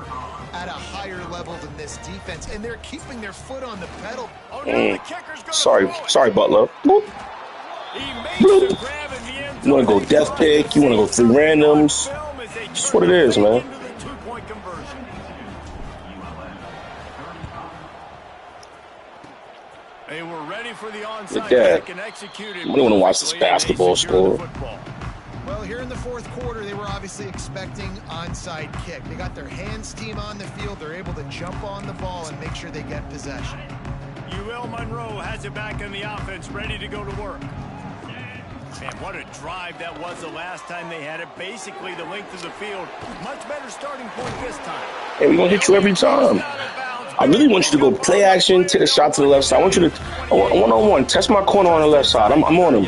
at a higher level than this defense, and they're keeping their foot on the pedal. Oh, no, the kicker's gonna Sorry, throw it. sorry, Butler. Boop. He makes Bloop. the grab in the end You want to go zone. death pick? You want to go 3 randoms? That's what it is, man. Into the 2-point conversion. They were ready for the onside Dad, kick and executed. I don't want to watch this basketball score. Well, here in the 4th quarter, they were obviously expecting onside kick. They got their hands team on the field. They're able to jump on the ball and make sure they get possession. UL Monroe has it back in the offense, ready to go to work. Man, what a drive that was the last time they had it. Basically the length of the field. Much better starting point this time. Hey, we're going to hit you every time. I really want you to go play action, take a shot to the left side. I want you to, one-on-one, test my corner on the left side. I'm on him.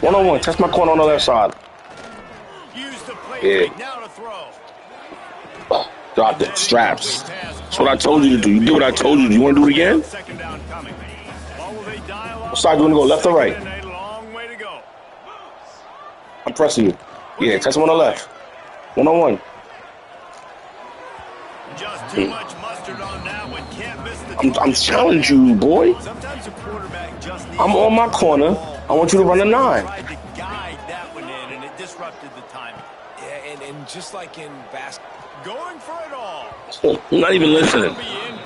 One-on-one, test my corner on the left side. Use the play Yeah. fake now to throw. Drop the straps. That's what I told you to do. You did what I told you. Do you want to do it again? Second down coming. What will they dial up? What side do you want to go, left or right? A long way to go. I'm pressing you. Yeah, test him on the left. One-on-one. Just too much mustard on that one. Can't miss the I'm challenging you, boy. Sometimes a quarterback just needs I'm on my corner. I want you to run a 9. tried to guide that one in, and it disrupted the timing. Yeah, and just like in basketball. Going for it all. I'm not even listening.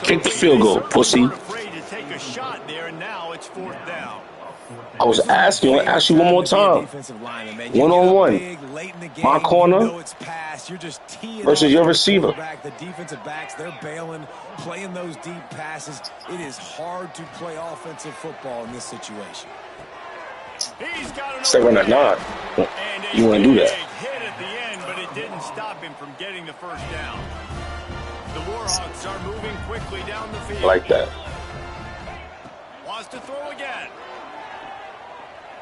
Kick the field goal, pussy. Afraid to take a shot there, and now it's 4th down. I was asking. I'll ask you one more time. One-on-one. My corner versus your receiver. The defensive backs, they're bailing, playing those deep passes. It is hard to play offensive football in this situation. Stay run that 9. You want to do that. Hit at the end, but it didn't stop him from getting the first down. The Warhawks are moving quickly down the field. I like that. Wants to throw again.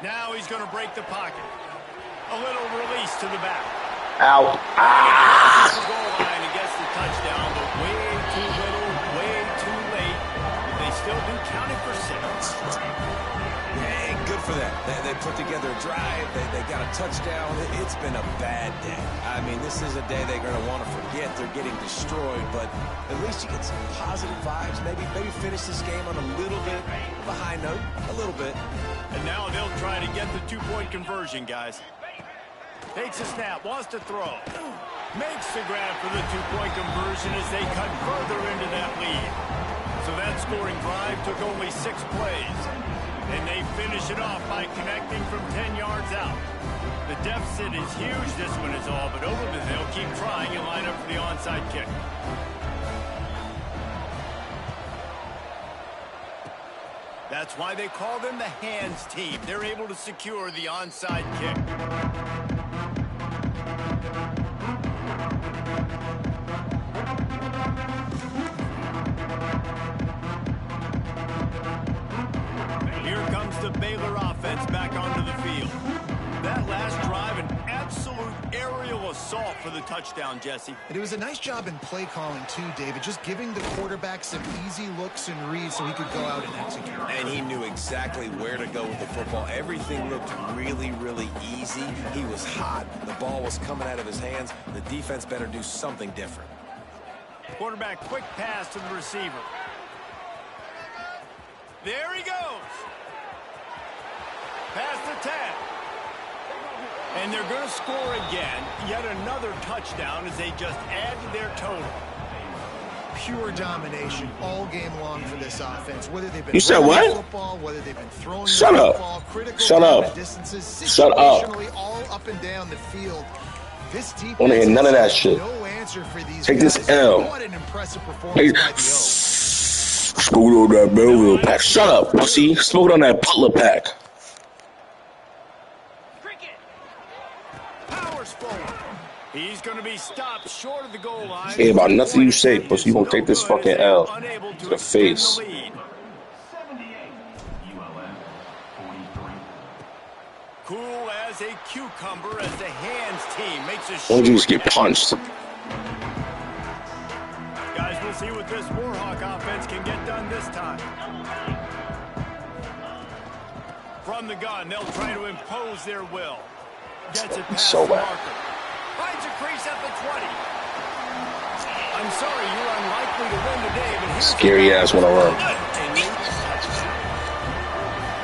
Now he's going to break the pocket. A little release to the back. Out. The goal line and gets the touchdown, but way too little, way too late. They still do count it for 6. Hey, good for them. They put together a drive. They got a touchdown. It's been a bad day. I mean, this is a day they're going to want to forget. They're getting destroyed, but at least you get some positive vibes. Maybe finish this game on a little bit of a high note, a little bit. And now they'll try to get the 2-point conversion, guys. Takes a snap, wants to throw. Makes the grab for the two-point conversion as they cut further into that lead. So that scoring drive took only 6 plays. And they finish it off by connecting from 10 yards out. The deficit is huge, this one is all, but Oberlin, they'll keep trying and line up for the onside kick. That's why they call them the hands team. They're able to secure the onside kick. Here comes the Baylor offense back onto the field. That last drive, an absolute aerial assault for the touchdown, Jesse. And it was a nice job in play calling too, David, just giving the quarterback some easy looks and reads so he could go out and execute. And he knew exactly where to go with the football. Everything looked really, really easy. He was hot. The ball was coming out of his hands. The defense better do something different. Quarterback, quick pass to the receiver. There he goes. Past the 10. And they're going to score again. Yet another touchdown as they just add to their total. Pure domination all game long for this offense. Whether they've been You said what? Football, whether they've been throwing Shut the up. football, critical Shut up. distances, Shut up. situationally all up and down the field. This defense Wanna hear none of that shit. No answer for these Take guys. this L. What an impressive performance by the Oaks. Smoke on that Belleville pack. Shut up, pussy. Smoke on that Butler pack. Powers forward. He's going to be stopped short of the goal line. Hey, about nothing you say, pussy. You gonna take this fucking L Unable to the extend face. the lead. Cool as a cucumber as the hands team makes a Why don't you just short get punched? Guys, we'll see what this Warhawk offense can get done this time. From the gun, they'll try to impose their will. Gets it past So the bad. marker. Finds a crease at the 20. I'm sorry, you're unlikely to win today, but here's Scary ass when I run.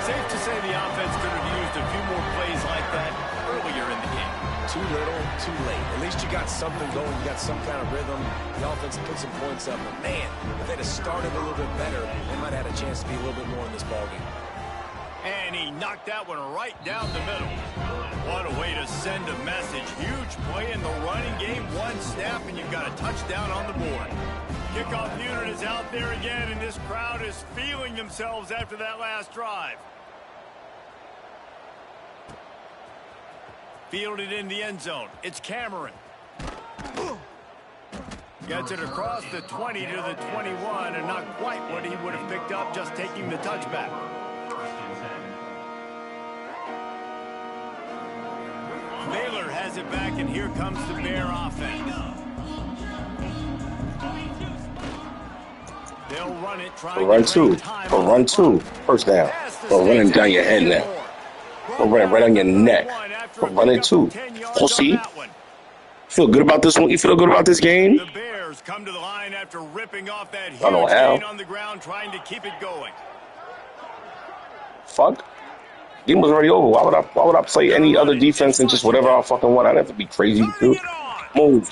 Safe to say the offense could have used a few more plays like that earlier in the game. Too little, too late. At least you got something going. You got some kind of rhythm. The offense put some points up. But, man, if they'd have started a little bit better, they might have had a chance to be a little bit more in this ballgame. And he knocked that one right down the middle. What a way to send a message. Huge play in the running game. One snap, and you've got a touchdown on the board. Kickoff unit is out there again, and this crowd is feeling themselves after that last drive. Fielded in the end zone. It's Cameron. Gets it across the 20 to the 21, and not quite what he would have picked up just taking the touchback. Baylor has it back, and here comes the Bear offense. They'll run it, trying Run to two. break time Or on run the two. front. First down. Pass to Or running State down your head now. Or running right on your neck. Or running two. Pussy. Feel good about this one? You feel good about this game? The Bears come to the line after ripping off that huge I don't know how. gain on the ground, trying to keep it going. Fuck. Game was already over. Why would I play any other defense than just whatever I fucking want? I'd have to be crazy, dude. Move.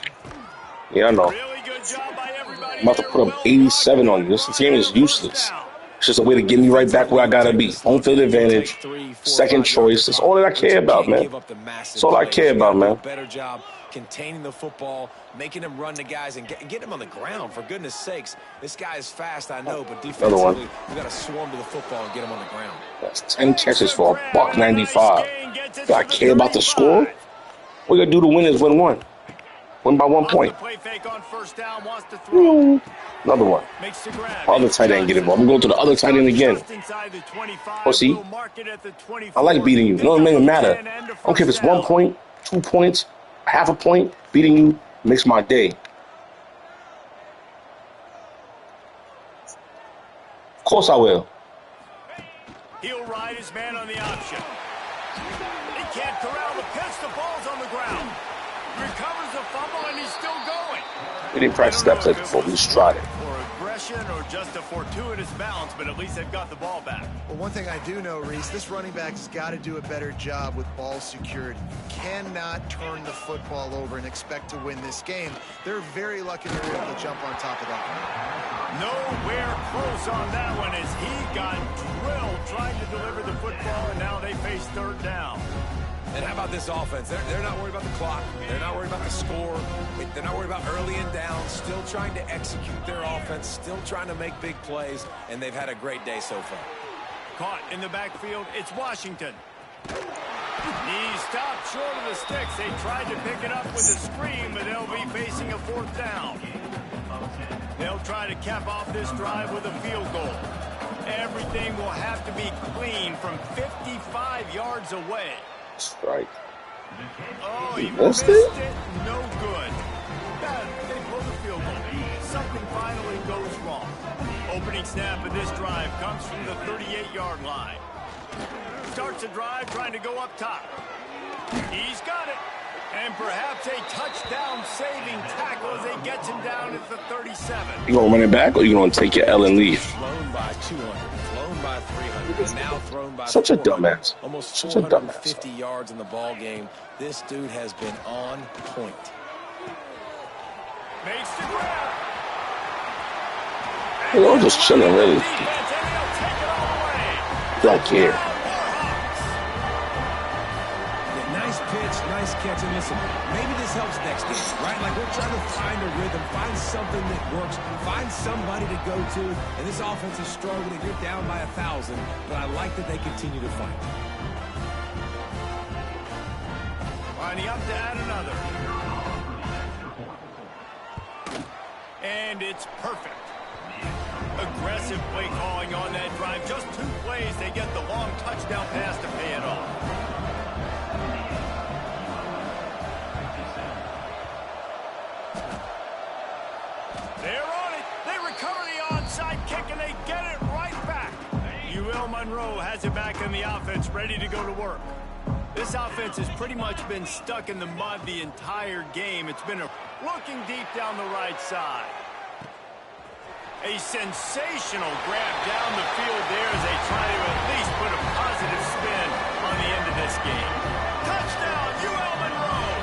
Yeah, I know. Really good job by everybody. I'm about to put up 87 on you. This team is useless. It's just a way to get me right back where I gotta be. Home field advantage, second choice. That's all that I care about, man. That's all I care about, man. Better job containing the football, making him run the guys, and get him on the ground. For goodness sakes, this guy is fast, I know, but defensively, we got to swarm to the football and get him on the ground. That's 10 catches for a $195. Do I care about the score? What you gotta do to win is win one. Win by 1 point. Another one. Other tight end get involved. I'm going to the other tight end again. Oh, see? I like beating you. No, it doesn't matter. I don't care if it's 1 point, 2 points, half a point. Beating you makes my day. Of course I will. He'll ride his man on the option. He can't corral the pitch. The ball's on the ground. Recovers the fumble, and he's still going. We didn't practice that play before. We just tried it. Or aggression or just a fortuitous bounce, but at least they've got the ball back. Well, one thing I do know, Reese, this running back has got to do a better job with ball security. You cannot turn the football over and expect to win this game. They're very lucky they were able to jump on top of that. Nowhere close on that one as he got drilled trying to deliver the football, and now they face third down. And how about this offense? They're not worried about the clock. They're not worried about the score. They're not worried about early and down. Still trying to execute their offense. Still trying to make big plays. And they've had a great day so far. Caught in the backfield. It's Washington. He stopped short of the sticks. They tried to pick it up with a screen, but they'll be facing a fourth down. They'll try to cap off this drive with a field goal. Everything will have to be clean from 55 yards away. Strike. Oh, he missed missed it? it. No good. They blow the field goal. Something finally goes wrong. Opening snap of this drive comes from the 38-yard line. Starts a drive trying to go up top. He's got it. And perhaps a touchdown-saving tackle as they gets him down at the 37. You gonna run it back, or you gonna take your L and leave? Flown by 200, flown by 300, and now thrown by Such a 400. dumbass. Almost Such a 450 dumbass. yards in the ball game. This dude has been on point. Makes the grab. You know, I'm just chilling, really. Defense, and he'll take it all away. Don't care. Nice pitch, nice catch, and listen, maybe this helps next game, right? Like we're trying to find a rhythm, find something that works, find somebody to go to, and this offense is struggling. You're down by 1,000, but I like that they continue to fight. Lining up to add another. And it's perfect. Aggressive play calling on that drive. Just 2 plays, they get the long touchdown pass to pay it off. They're on it. They recover the onside kick, and they get it right back. UL Monroe has it back in the offense, ready to go to work. This offense has pretty much been stuck in the mud the entire game. It's been looking deep down the right side. A sensational grab down the field there as they try to at least put a positive spin on the end of this game. Touchdown, UL Monroe!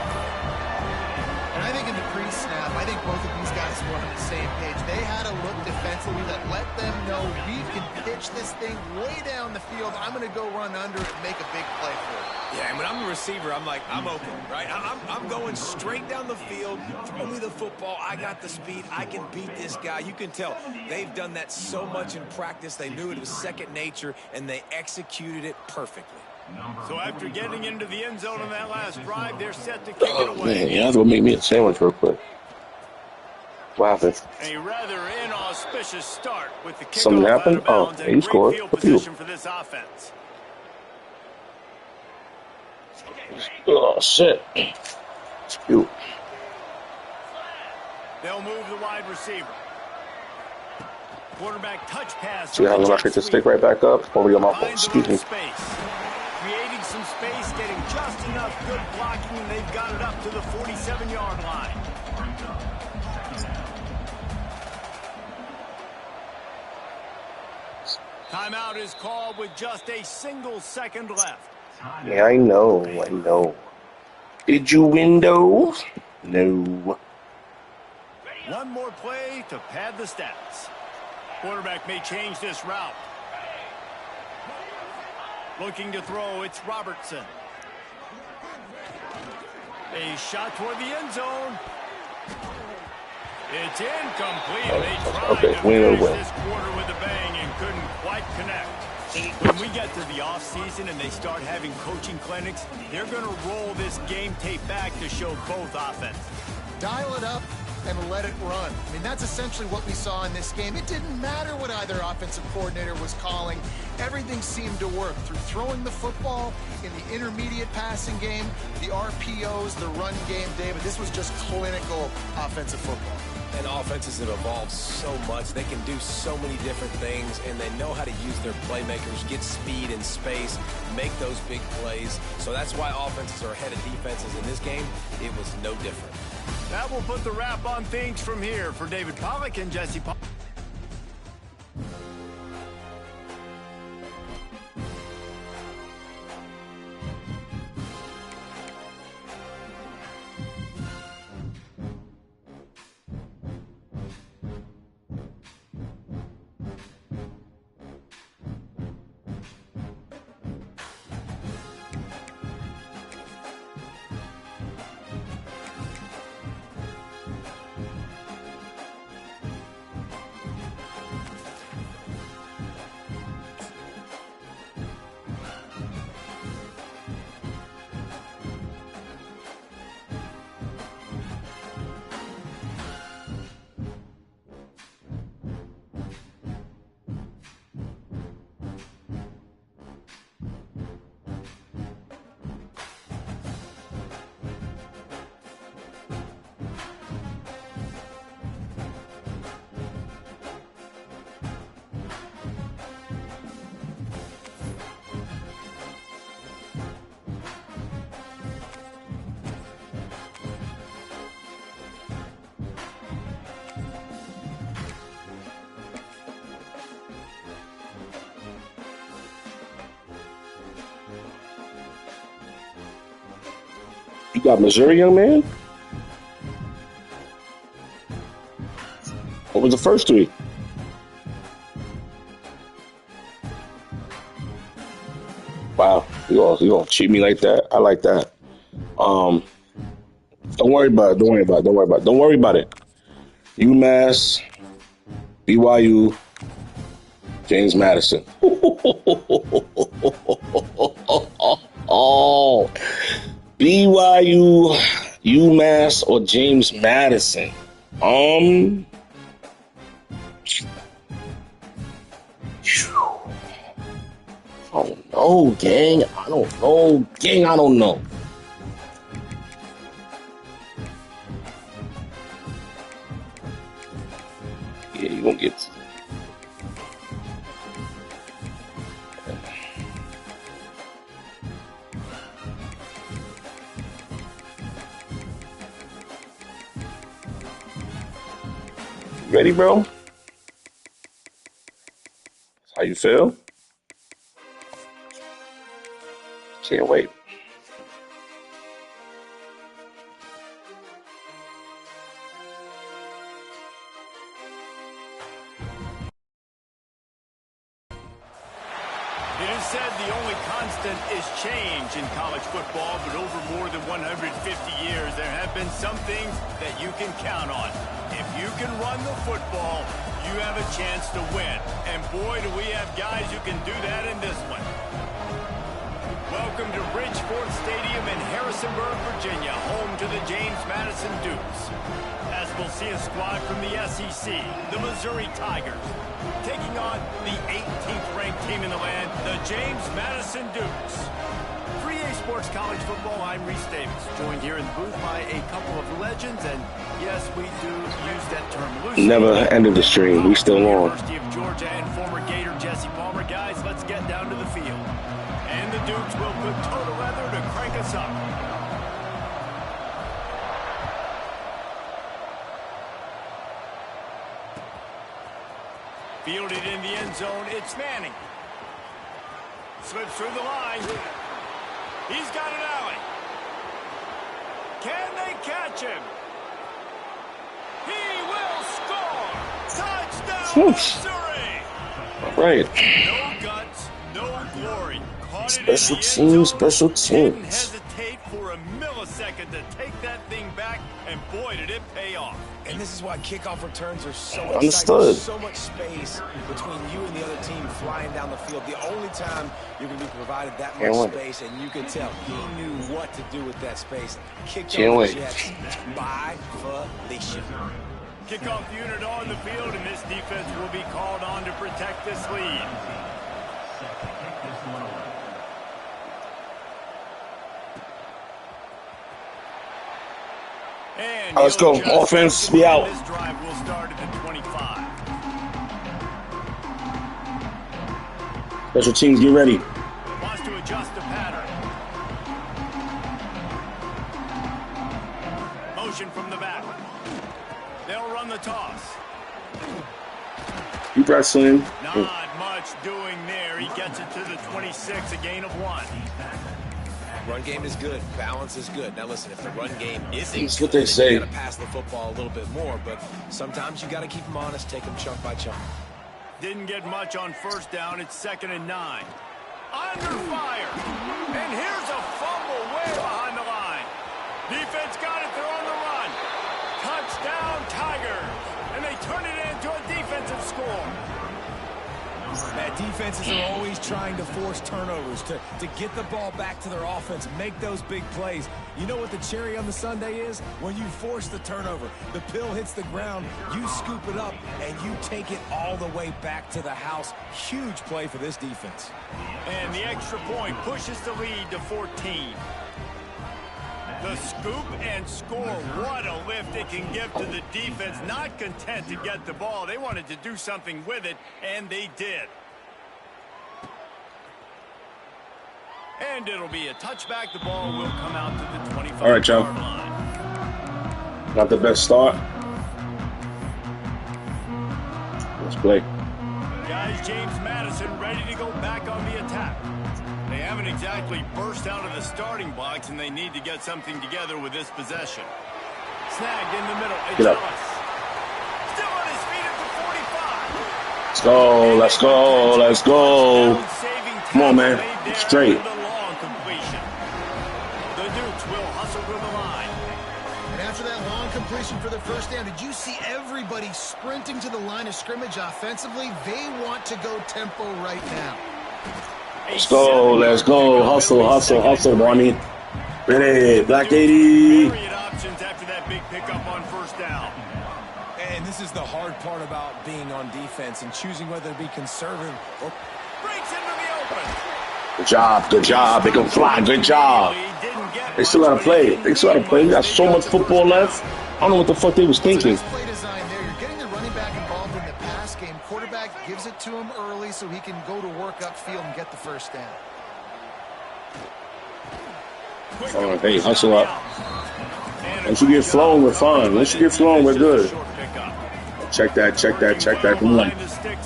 And I think in the pre-snap, I think both of these guys were on the same page. They had a look defensively that let them know we can pitch this thing way down the field. I'm going to go run under it and make a big play for it. Yeah, and when I'm the receiver, I'm like, I'm open, right? I'm going straight down the field. Throw me the football. I got the speed. I can beat this guy. You can tell they've done that so much in practice. They knew it was second nature, and they executed it perfectly. So after getting into the end zone on that last drive, they're set to kick it Oh, away. man, you have to go make me a sandwich real quick. What happened? A rather inauspicious start with the kickoff Something happened? out of bounds Oh, and he great scored. field Look at you. position for this offense. Oh, shit. It's cute. They'll move the wide receiver. Quarterback touch pass. See how I'm gonna pick this stick right back up? Over my phone. Finds a Excuse little me. space. Creating some space, getting just enough good blocking, and they've got it up to the 47-yard line. Timeout is called with just a single second left. Yeah, I know. Did you win those? No. One more play to pad the stats. Quarterback may change this route. Looking to throw, it's Robertson. A shot toward the end zone. It's incomplete. They tried Okay, to win or finish win. this quarter with a bang and couldn't quite connect. When we get to the offseason and they start having coaching clinics, they're going to roll this game tape back to show both offenses. Dial it up and let it run. I mean, that's essentially what we saw in this game. It didn't matter what either offensive coordinator was calling. Everything seemed to work through throwing the football in the intermediate passing game, the RPOs, the run game, David. This was just clinical offensive football. And offenses have evolved so much. They can do so many different things, and they know how to use their playmakers, get speed and space, make those big plays. So that's why offenses are ahead of defenses in this game. It was no different. That will put the wrap on things from here. For David Pollack and Jesse Paul. You got Missouri, young man? What was the first three? Wow, you gonna cheat me like that? I like that. Don't worry about it. Don't worry about it. Don't worry about it. Don't worry about it. UMass, BYU, James Madison. Oh, BYU, UMass, or James Madison? I don't know, gang. I don't know, gang. I don't know. Yeah, you gonna get. Ready, bro? How you feel? Can't wait. It is said the only constant is change in college football, but over more than 150 years, there have been some things that you can count on. If you can run the football, you have a chance to win. And boy, do we have guys who can do that in this one. Welcome to Bridgeport Stadium in Harrisonburg, Virginia, home to the James Madison Dukes. As we'll see a squad from the SEC, the Missouri Tigers, taking on the 18th ranked team in the land, the James Madison Dukes. For EA Sports College Football, I'm Reese Davis, joined here in the booth by a couple of legends, and yes, we do use that term loosely. Never ended the stream. We still on. University of Georgia and former Gator Jesse Palmer. Guys, let's get down to the field. And the Dukes will put total leather to crank us up. Fielded in the end zone, it's Manning. Slips through the line. He's got an alley. Can they catch him? He will score! Touchdown, Missouri! All right. No guts, no glory. Special teams, special Didn't teams. hesitate for a millisecond to take that thing back, and boy, did it pay off. And this is why kickoff returns are so Understood. exciting. So much space between you and the other team flying down the field. The only time you're going to be provided that much space, and you can tell he knew what to do with that space. Kicked over the Jets by Felicia. Kickoff unit on the field, and this defense will be called on to protect this lead. And Let's go. Offense, be out. This drive will start at the 25. Special teams, get ready. Wants to adjust the pattern. Motion from the back. They'll run the toss. You wrestling. Not much doing there. He gets it to the 26, a gain of 1. Run game is good. Balance is good. Now listen, if the run game isn't That's what they say. you got to pass the football a little bit more, but sometimes you got to keep them honest, take them chunk by chunk. Didn't get much on first down. It's 2nd and 9. Under fire. And here's a fumble way behind the line. Defense got it. They're on the run. Touchdown, Tigers. And they turn it into a defensive score. That defenses are always trying to force turnovers, to get the ball back to their offense, make those big plays. You know what the cherry on the sundae is? When you force the turnover, the pill hits the ground, you scoop it up, and you take it all the way back to the house. Huge play for this defense. And the extra point pushes the lead to 14. The scoop and score. What a lift it can give to the defense. Not content to get the ball. They wanted to do something with it, and they did. And it'll be a touchback. The ball will come out to the 25-yard All right, Joe. line. Not the best start. Let's play. Guys, James Madison ready to go back on the attack. They haven't exactly burst out of the starting box, and they need to get something together with this possession. Snagged in the middle. Get up. Still on his feet at the 45. Let's go. Let's go. Let's go. Come on, man. Straight. The long completion. The Dukes will hustle to the line. And after that long completion for the first down, did you see everybody sprinting to the line of scrimmage offensively? They want to go tempo right now. Let's go. Let's go. Hustle, hustle, hustle, Bonnie. Ready, Black 80. Myriad options after that big pickup on first down. And this is the hard part about being on defense and choosing whether to be conservative or... Breaks into the open. Good job. Good job. They can fly. Good job. They still gotta play. They still gotta play. We got so much football left. I don't know what the fuck they was thinking. So play design there. You're getting the running back involved in the pass game. Quarterback gives it to him early so he can go to work upfield and get the first down. Oh, hey, hustle up. Once you get flowing, we're fine. Once you get flowing, we're good. Check that, check that, check that. Come on.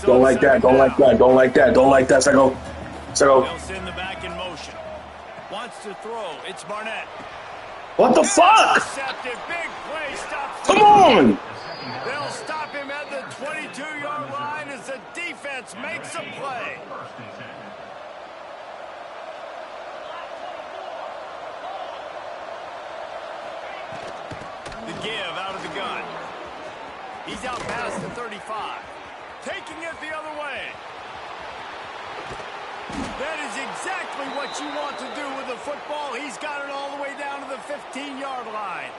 Don't like that, don't like that, don't like that, don't like that. Psycho. Psycho. They'll send the back in motion. Wants to throw. It's Barnett. What the fuck? Intercepted. Big play. Stops. Come on. They'll stop him at the 22-yard line as the defense makes a play. The give out of the gun. He's out past the 35. Taking it the other way. That is exactly what you want to do with the football. He's got it all the way down to the 15-yard line.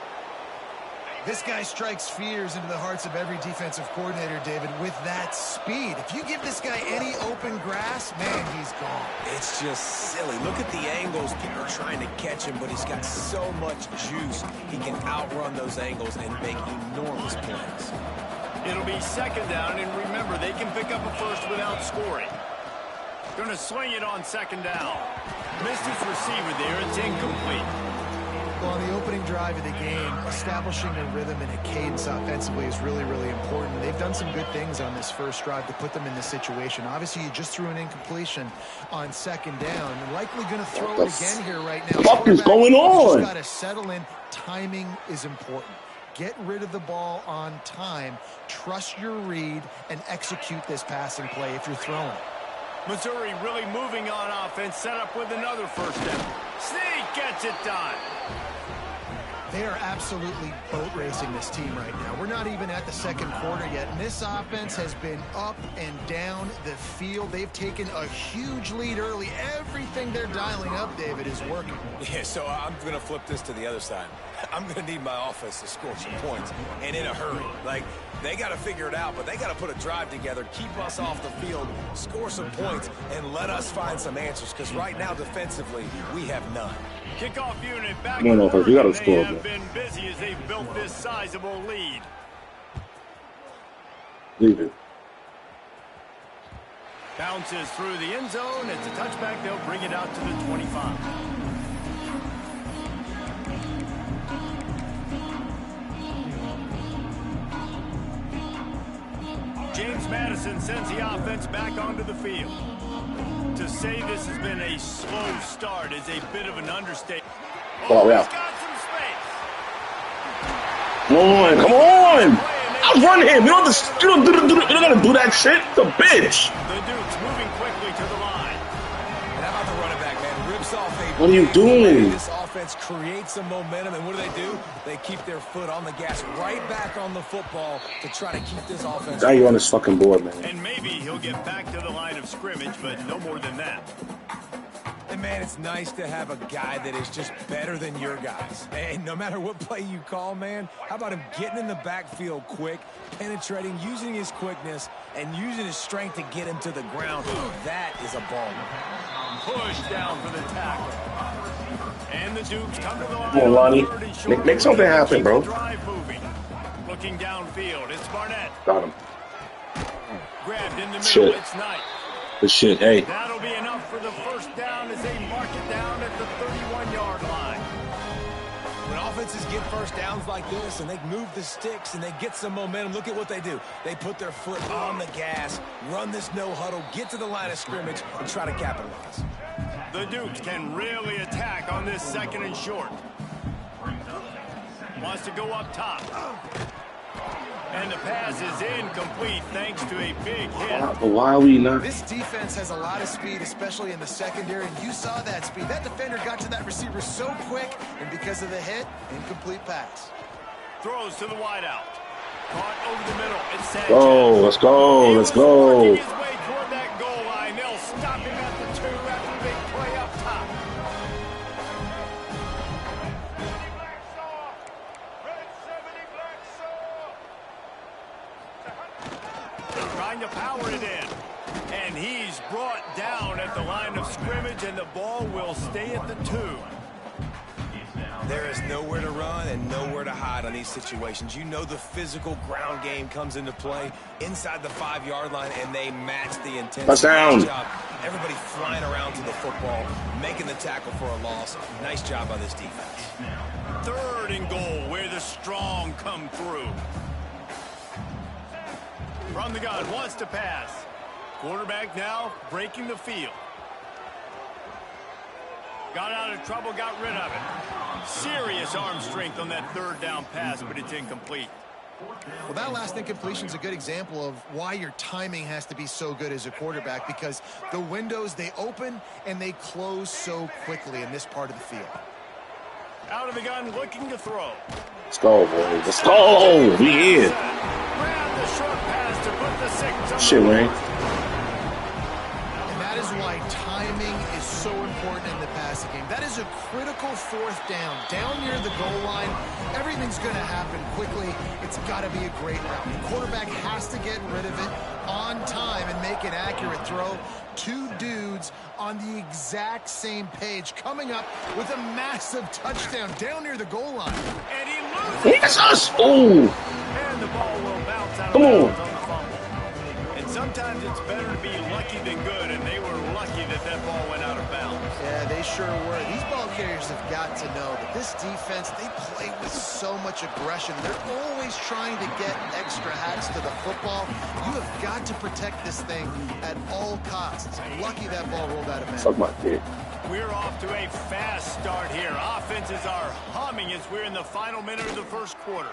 This guy strikes fears into the hearts of every defensive coordinator, David, with that speed. If you give this guy any open grass, man, he's gone. It's just silly. Look at the angles. People are trying to catch him, but he's got so much juice. He can outrun those angles and make enormous plays. It'll be second down, and remember, they can pick up a first without scoring. Going to swing it on second down. Missed his receiver there. It's incomplete. Well, on the opening drive of the game, establishing a rhythm and a cadence offensively is really, really important. They've done some good things on this first drive to put them in this situation. Obviously, you just threw an incompletion on second down. You're likely going to throw it again here right now. What is going on? You just got to settle in. Timing is important. Get rid of the ball on time. Trust your read and execute this passing play if you're throwing it. Missouri really moving on offense, set up with another first down. Sneak gets it done. They are absolutely boat racing this team right now. We're not even at the second quarter yet, and this offense has been up and down the field. They've taken a huge lead early. Everything they're dialing up, David, is working. Yeah, so I'm going to flip this to the other side. I'm going to need my offense to score some points, and in a hurry. Like, they got to figure it out, but they got to put a drive together, keep us off the field, score some points, and let us find some answers, because right now, defensively, we have none. Kickoff unit back. No, no, you got to score. They have been busy as they've built this sizable lead. Leave it. Bounces through the end zone. It's a touchback. They'll bring it out to the 25. James Madison sends the offense back onto the field. To say this has been a slow start is a bit of an understatement. Oh, yeah. He's got some space. Come on, come on! Outrun him! You don't gotta do that shit. The bitch! The Dukes moving quickly to the line. And how about the running back, man? Rips off a... What are you doing? This offense creates some momentum, and what do? They keep their foot on the gas, right back on the football to try to keep this offense... Now you're on this fucking board, man. And maybe he'll get back to the line of scrimmage, but no more than that. And, man, it's nice to have a guy that is just better than your guys. And no matter what play you call, man, how about him getting in the backfield quick, penetrating, using his quickness, and using his strength to get him to the ground? That is a ball. Push down for the tackle. And the Dukes come to the line. Come on, Lonnie. Make something happen, bro. Drive moving. Looking downfield. It's Barnett. Got him. Grabbed in the middle. Shit. It's Knight. Good shit, hey. That'll be enough for the first down as they mark it down at the 31-yard line. When offenses get first downs like this and they move the sticks and they get some momentum, look at what they do. They put their foot on the gas, run this no huddle, get to the line of scrimmage, and try to capitalize. The Dukes can really attack on this 2nd and short. Wants to go up top. And the pass is incomplete thanks to a big hit. Why are we not? This defense has a lot of speed, especially in the secondary, and you saw that speed. That defender got to that receiver so quick, and because of the hit, incomplete pass. Throws to the wideout. Caught over the middle. It's Sanchez. Oh, let's go. Let's go. Working his way toward that goal line. They'll stop him at the 2 after the big play up top. Trying to power it in. And he's brought down at the line of scrimmage, and the ball will stay at the 2. There is nowhere to run and nowhere to hide on these situations. You know the physical ground game comes into play inside the 5-yard line, and they match the intensity. Touchdown. Nice job. Everybody flying around to the football, making the tackle for a loss. Nice job by this defense. 3rd and goal, where the strong come through. From the gun, wants to pass. Quarterback now breaking the field. Got out of trouble, got rid of it. Serious arm strength on that 3rd down pass, but it's incomplete. Well, that last incompletion is a good example of why your timing has to be so good as a quarterback, because the windows, they open and they close so quickly in this part of the field. Out of the gun, looking to throw. Let's go, boy. Let's go. We here. Grab the short pass to put the 6 on Shit, the man. board. And that is why timing is so important in the passing game. That is a critical 4th down. Down near the goal line, everything's going to happen quickly. It's got to be a great route. The quarterback has to get rid of it on time and make an accurate throw. 2 dudes on the exact same page, coming up with a massive touchdown down near the goal line. And he loses. That's us. Oh. And the ball will bounce out Come of on. bounds on the fumble. And sometimes it's better to be lucky than good, and they were lucky that that ball went out of bounds. Yeah, they sure were. These ball carriers have got to know that this defense, they play with so much aggression. They're always trying to get extra hats to the football. You have got to protect this thing at all costs. Lucky that ball rolled out of bounds. Fuck my dick. We're off to a fast start here. Offenses are humming as we're in the final minute of the 1st quarter.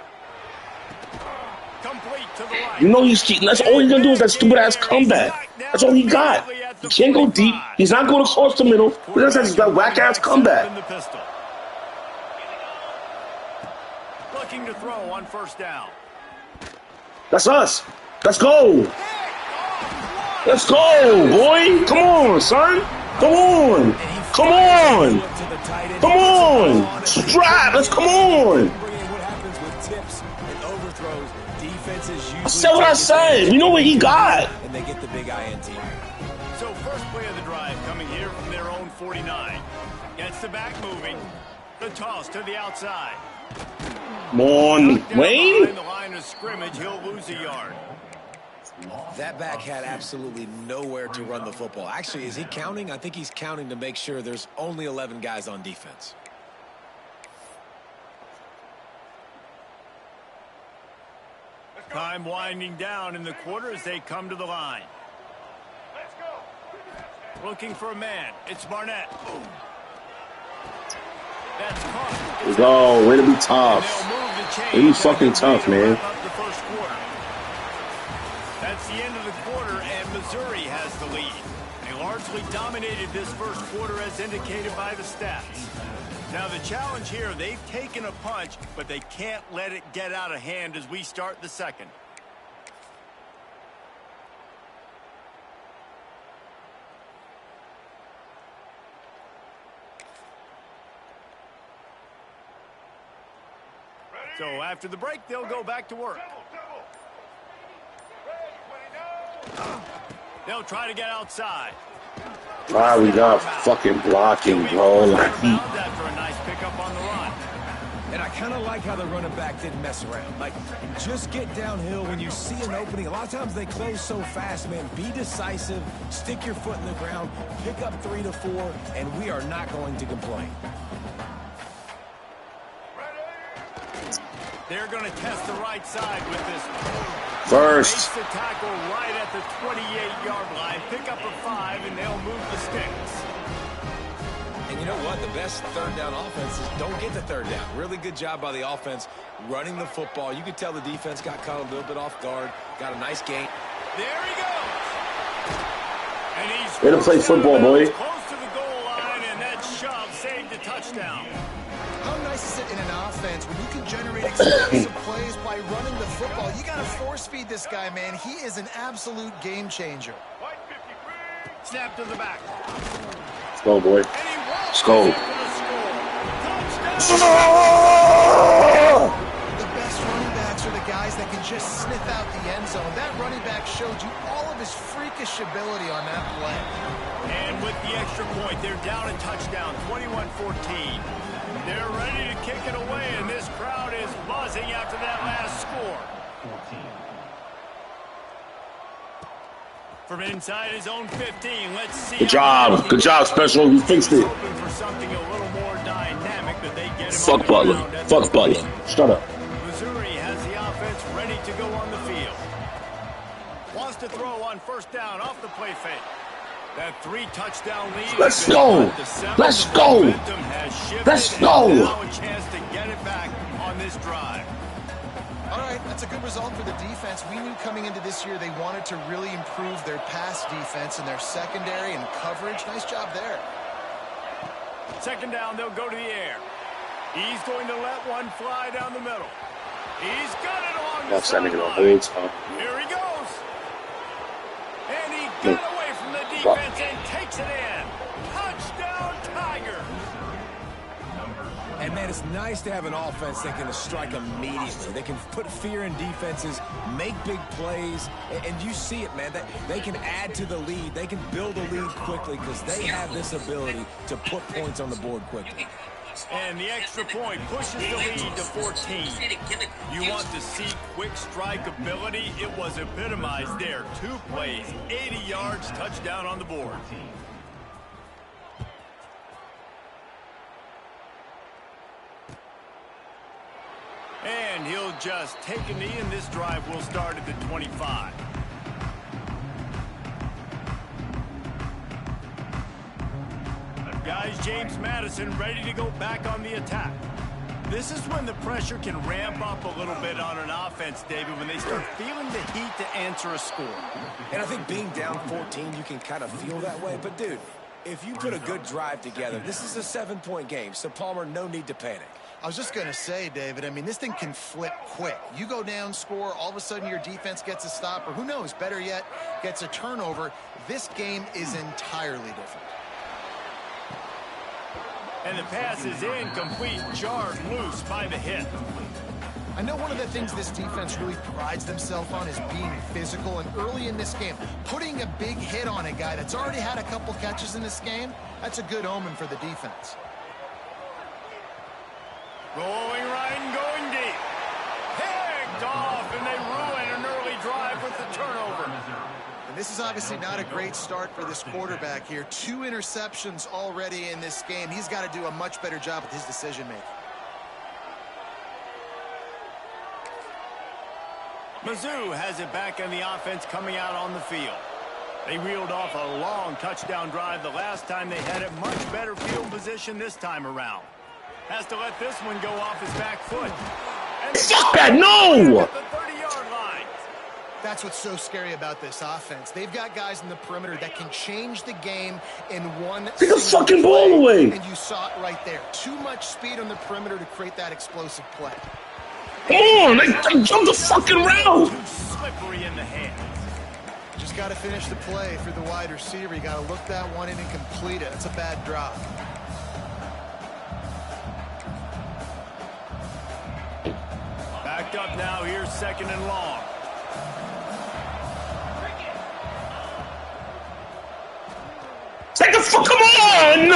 Complete to the right. You know that's all he's gonna do is that stupid ass comeback. That's all he got. He can't go deep. He's not going across the middle. He just has that whack ass comeback. Looking to throw on 1st down. That's us. Let's go. Let's go, boy. Come on, son. Come on. Come on. Come on. Strap. Let's come on. I said what I said. We know what he got. And they get the big INT. So 1st play of the drive coming here from their own 49. Gets the back moving. The toss to the outside. Come on, Wayne. Behind the line of scrimmage, he'll lose a yard. That back had absolutely nowhere to run the football. Actually, is he counting? I think he's counting to make sure there's only 11 guys on defense. Time winding down in the quarter as they come to the line. Looking for a man. It's Barnett. That's caught. Let's go. Way to be tough. Way to be fucking tough, man. That's the end of the quarter, and Missouri has the lead. They largely dominated this 1st quarter as indicated by the stats. Now the challenge here, they've taken a punch, but they can't let it get out of hand as we start the 2nd. So after the break, they'll go back to work. They'll try to get outside. Ah, we got fucking blocking, bro. Like, After a nice pickup on the run. And I kind of like how the running back didn't mess around. Like, just get downhill when you see an opening. A lot of times they close so fast, man. Be decisive, stick your foot in the ground, pick up 3 to 4, and we are not going to complain. They're going to test the right side with this. First. Makes the tackle right at the 28-yard line. Pick up a 5, and they'll move the sticks. And you know what? The best third down offenses don't get the third down. Really good job by the offense running the football. You could tell the defense got caught a little bit off guard. Got a nice gain. There he goes. And he's Way to play football, boy. Close to the goal line, and that shove saved the touchdown. How nice is it in an offense when you can generate explosive plays by running the football? You got to force feed this guy, man. He is an absolute game changer. Snap to the back. Let's go, boy. Let's go. The best running backs are the guys that can just sniff out the end zone. That running back showed you all of his freakish ability on that play. And with the extra point, they're down a touchdown, 21-14. They're ready to kick it away, and this crowd is buzzing after that last score. From inside his own 15, let's see. Good job. Good job, Special. You fixed it. Hoping for something a little more dynamic, but they get him. Fuck Butler. Fuck Butler. Shut up. Missouri has the offense ready to go on the field. Wants to throw on first down off the play fake. That 3-touchdown lead. Let's go. Let's go. Let's go. Now a chance to get it back on this drive. All right, that's a good result for the defense. We knew coming into this year they wanted to really improve their pass defense and their secondary and coverage. Nice job there. Second down, they'll go to the air. He's going to let one fly down the middle. He's got it along the sideline. Here he goes. And he got away from the defense and takes it in. Touchdown, Tigers. And, man, it's nice to have an offense that can strike immediately. They can put fear in defenses, make big plays, and you see it, man. They can add to the lead. They can build a lead quickly because they have this ability to put points on the board quickly. And the extra point pushes the lead to 14. You want to see quick strike ability? It was epitomized there. 2 plays, 80 yards, touchdown on the board. And he'll just take a knee, and this drive will start at the 25. Guys, James Madison ready to go back on the attack. This is when the pressure can ramp up a little bit on an offense, David, when they start feeling the heat to answer a score. And I think being down 14, you can kind of feel that way. But, dude, if you put a good drive together, this is a 7-point game. So, Palmer, no need to panic. I was just going to say, David, I mean, this thing can flip quick. You go down, score, all of a sudden your defense gets a stop, or who knows, better yet, gets a turnover. This game is entirely different. And the pass is incomplete, jarred loose by the hit. I know one of the things this defense really prides themselves on is being physical, and early in this game, putting a big hit on a guy that's already had a couple catches in this game, that's a good omen for the defense. Rolling right and going deep. Picked off, and they ruin an early drive with the turnover. And this is obviously not a great start for this quarterback here. 2 interceptions already in this game. He's got to do a much better job with his decision-making. Mizzou has it back on the offense coming out on the field. They reeled off a long touchdown drive the last time they had it. Much better field position this time around. Has to let this one go off his back foot. Fuck that, no! At the 30-yard line. That's what's so scary about this offense. They've got guys in the perimeter that can change the game in one Take the fucking ball away. And you saw it right there. Too much speed on the perimeter to create that explosive play. Come on, they jumped the fucking route. Too slippery in the hands. Just got to finish the play for the wide receiver. You got to look that one in and complete it. That's a bad drop. Backed up now. Here's 2nd and long. Take the fuck, come on!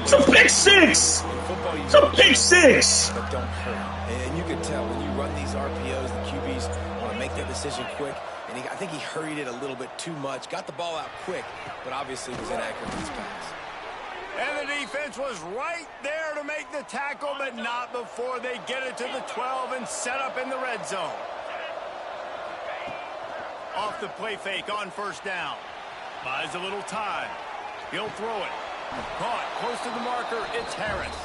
It's a pick 6. It's a pick 6. But don't hurt. And you can tell when you run these RPOs, the QBs want to make their decision quick. And I think he hurried it a little bit too much. Got the ball out quick, but obviously was inaccurate with his pass. And the defense was right there to make the tackle, but not before they get it to the 12 and set up in the red zone. Off the play fake on first down. Buys a little time. He'll throw it. Caught close to the marker. It's Harris.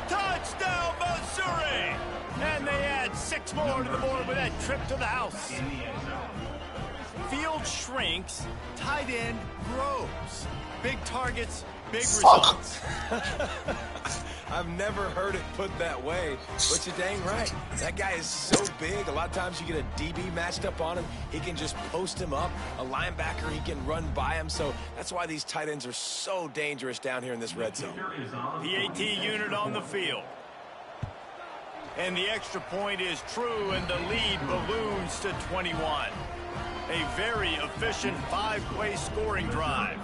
Touchdown, Missouri! And they add 6 more to the board with that trip to the house. Field shrinks. Tight end grows. Big targets. Big results. I've never heard it put that way, but you're dang right. That guy is so big. A lot of times you get a DB matched up on him. He can just post him up. A linebacker, he can run by him. So that's why these tight ends are so dangerous down here in this red zone. The AT unit on the field. And the extra point is true, and the lead balloons to 21. A very efficient 5-play scoring drive.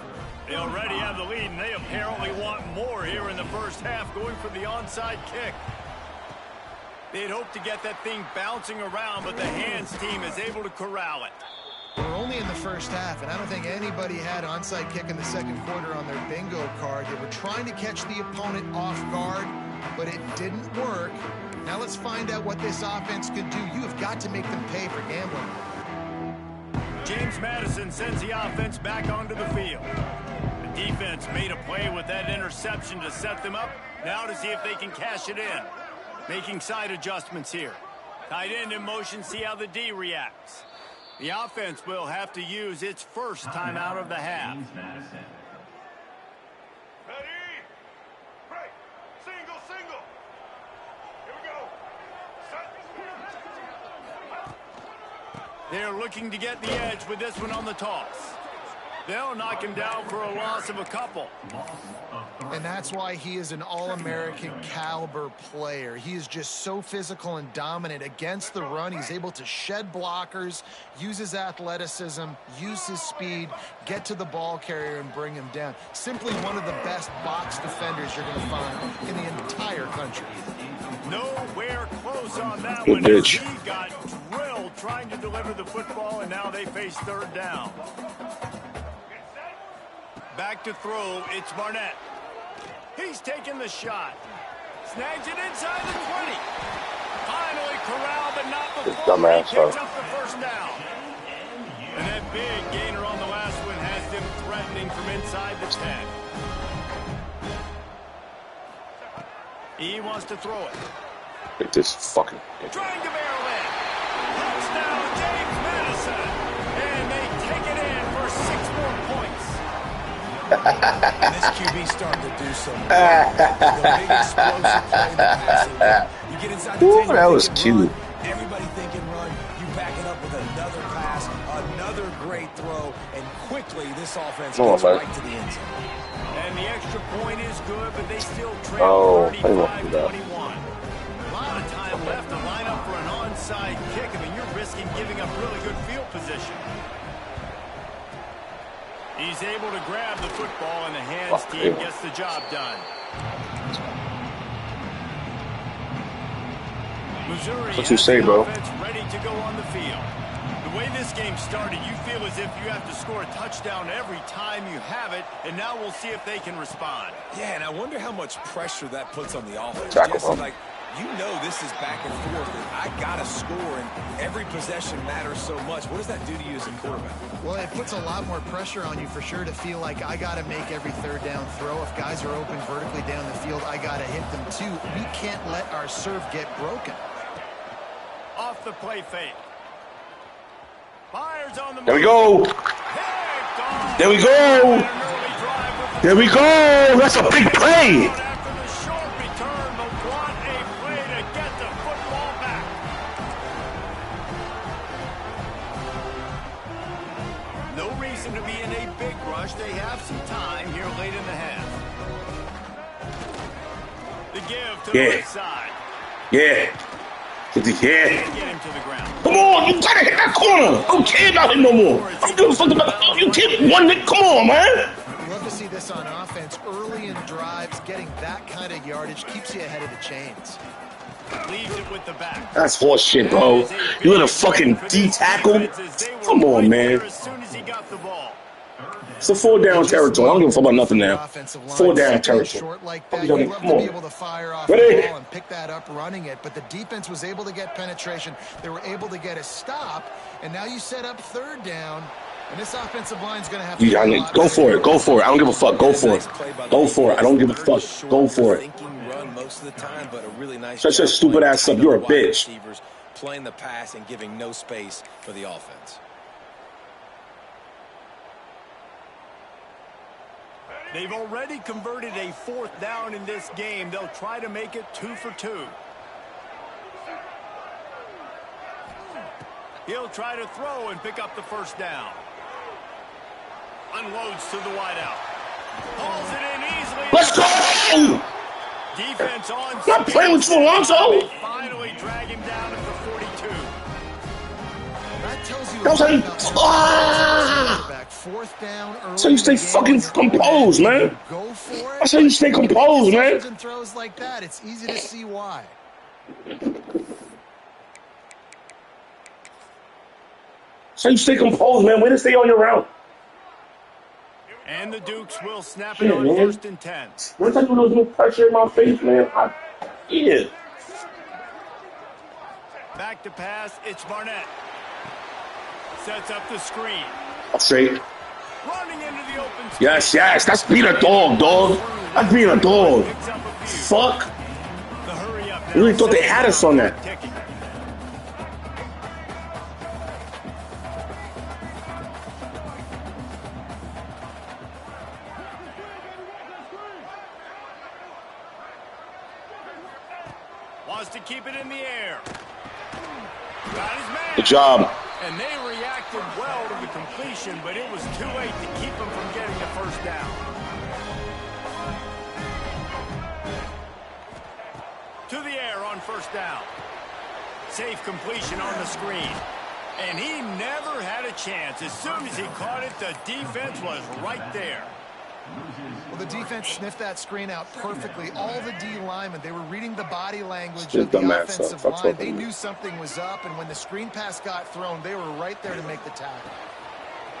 They already have the lead, and they apparently want more here in the first half, going for the onside kick. They'd hoped to get that thing bouncing around, but the hands team is able to corral it. We're only in the first half, and I don't think anybody had onside kick in the second quarter on their bingo card. They were trying to catch the opponent off guard, but it didn't work. Now let's find out what this offense can do. You have got to make them pay for gambling. James Madison sends the offense back onto the field. The defense made a play with that interception to set them up. Now to see if they can cash it in. Making side adjustments here. Tight end in motion, see how the D reacts. The offense will have to use its first timeout of the half. Ready? Break. Single, single. Here we go. Set. They're looking to get the edge with this one on the toss. They'll knock him down for a loss of a couple. And that's why he is an All-American caliber player. He is just so physical and dominant against the run. He's able to shed blockers, use his athleticism, use his speed, get to the ball carrier and bring him down. Simply one of the best box defenders you're going to find in the entire country. Nowhere close on that Good one. pitch. He got drilled trying to deliver the football, and now they face third down. Back to throw, it's Barnett. He's taking the shot. Snags it inside the 20. Finally corralled, but not before he picks up the first down. And that big gainer on the last one has them threatening from inside the 10. He wants to throw it. Like this fucking. Trying to barrel in. Touchdown, James Madison. And they take it in for 6 more points. And this QB starting to do something. The big explosive play in the passing game. You get inside the 10, that was cute. Run. Everybody thinking run. You back it up with another pass, another great throw, and quickly this offense gets right to the end zone. And the extra point is good, but they still trail 35-21. A lot of time left to line up for an onside kick. I mean, you're risking giving up really good field position. He's able to grab the football, and the hands team gets the job done. Missouri What you say, bro? ready to go on the field. The way this game started, you feel as if you have to score a touchdown every time you have it, and now we'll see if they can respond. Yeah, and I wonder how much pressure that puts on the offense. Tackle Jesse, him. like, you know this is back and forth, and I got to score, and every possession matters so much. What does that do to you as a quarterback? Well, it puts a lot more pressure on you for sure to feel like I got to make every third down throw. If guys are open vertically down the field, I got to hit them too. We can't let our serve get broken. Off the play fake. Fires on the There we go. There we go. There we go. That's a big play. After the short return, but what a play to get the football back. No reason to be in a big rush. They have some time here late in the half. The give to the right side. Yeah. Get him to the ground. Come on, you gotta hit that corner. I don't care about it no more. I don't give a fuck about you. Keep one hit. Come on, man. Love to see this on offense. Early in drives, getting that kind of yardage keeps you ahead of the chains. Leaves it with the back. That's horse shit, bro. You let a fucking D tackle? Come on, man. As soon as he got the ball. It's a 4-down territory. I don't give a fuck about nothing now. 4-down territory. Short like Come that, you love to be on. able to fire off the Ready? ball and pick that up running it, but the defense was able to get penetration. They were able to get a stop, and now you set up 3rd down, and this offensive line is going to have to Go for it. Go for it. I don't give a fuck. Go for it. Go for it. I don't give a fuck. Go for it. Most of the time, but a really nice Shut your stupid ass up. You're a bitch. Playing the pass and giving no space for the offense. They've already converted a 4th down in this game. They'll try to make it 2 for 2. He'll try to throw and pick up the 1st down. Unloads to the wideout. Hauls it in easily. Let's go! Defense on. Not playing with you, Alonzo. They finally drag him down at the 42. That tells you That was like, Fourth down. That's how you stay fucking composed, man. Go for it. That's how you stay composed, man. And throws like that, it's easy to see why. That's how you stay composed, man. Way to stay on your route. And the Dukes will snap it on 1st and 10. Once I do those new pressure in my face, man, yeah. Back to pass, it's Barnett. Sets up the screen. Straight. Running into the open space. Yes, yes. That's being a dog, dog. That's being a dog. Fuck. The hurry up. I really thought they had us on that. Wants to keep it in the air. Got his man. Good job. And they reacted well to the completion, but it was too late to keep them from getting the 1st down. To the air on 1st down. Safe completion on the screen. And he never had a chance. As soon as he caught it, the defense was right there. Well, the defense sniffed that screen out perfectly. All the D linemen, they were reading the body language of the offensive line. They knew something was up, and when the screen pass got thrown, they were right there to make the tackle.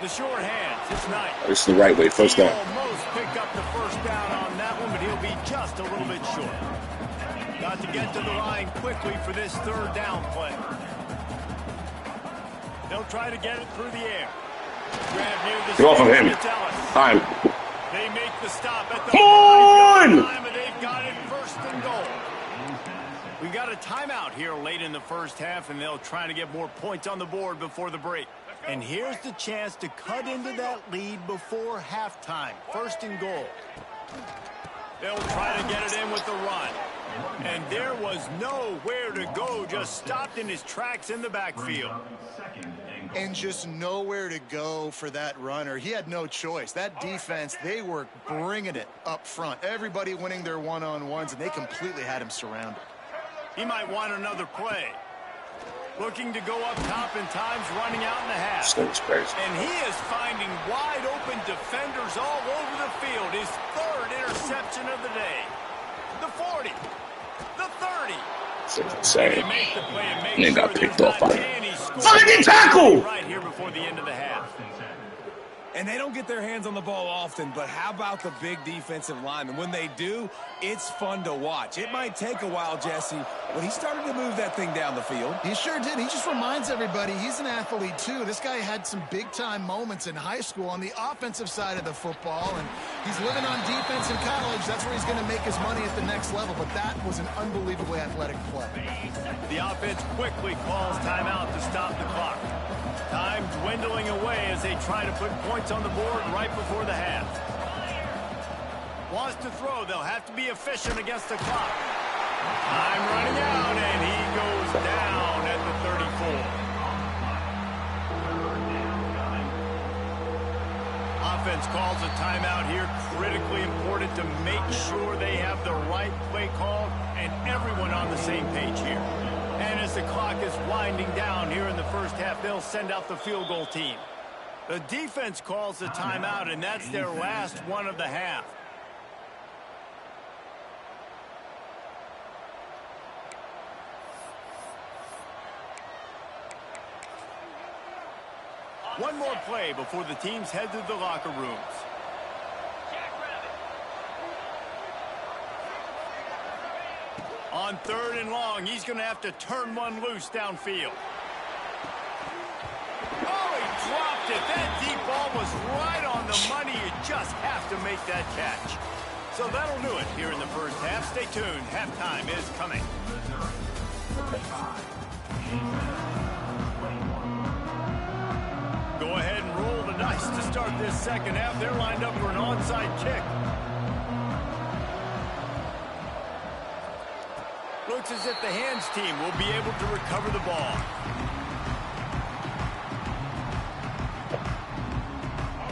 The short hands, it's nice. This is the right way. 1st down. Almost picked up the 1st down on that one, but he'll be just a little bit short. Got to get to the line quickly for this 3rd down play. They'll try to get it through the air. Grab near the Get off of him. Time. They make the stop at the Come on! time, and they've got it 1st and goal. We got a timeout here late in the 1st half, and they'll try to get more points on the board before the break. And here's the chance to cut into that lead before halftime. 1st and goal. They'll try to get it in with the run. And there was nowhere to go, just stopped in his tracks in the backfield. And just nowhere to go for that runner. He had no choice. That defense, they were bringing it up front. Everybody winning their one-on-ones, and they completely had him surrounded. He might want another play. Looking to go up top in times, running out in the half. That's crazy. And he is finding wide open defenders all over the field. His 3rd interception of the day. The 40. The 30. It's insane. They make the play and make And then sure got picked there's off not by him. any score. Fucking tackle! Right here before the end of the half. And they don't get their hands on the ball often, but how about the big defensive linemen? When they do, it's fun to watch. It might take a while, Jesse, but he started to move that thing down the field. He sure did. He just reminds everybody he's an athlete, too. This guy had some big-time moments in high school on the offensive side of the football, and he's living on defense in college. That's where he's going to make his money at the next level, but that was an unbelievably athletic play. The offense quickly calls timeout to stop the clock. Time dwindling away as they try to put points on the board right before the half. Wants to throw. They'll have to be efficient against the clock. Time running out, and he goes down at the 34. Offense calls a timeout here. Critically important to make sure they have the right play call and everyone on the same page here. And as the clock is winding down here in the 1st half, they'll send out the field goal team. The defense calls the timeout, and that's their last one of the half. One more play before the teams head to the locker rooms. On 3rd and long, he's going to have to turn one loose downfield. Oh, he dropped it. That deep ball was right on the money. You just have to make that catch. So that'll do it here in the first half. Stay tuned. Halftime is coming. Go ahead and roll the dice to start this second half. They're lined up for an onside kick. Looks as if the hands team will be able to recover the ball.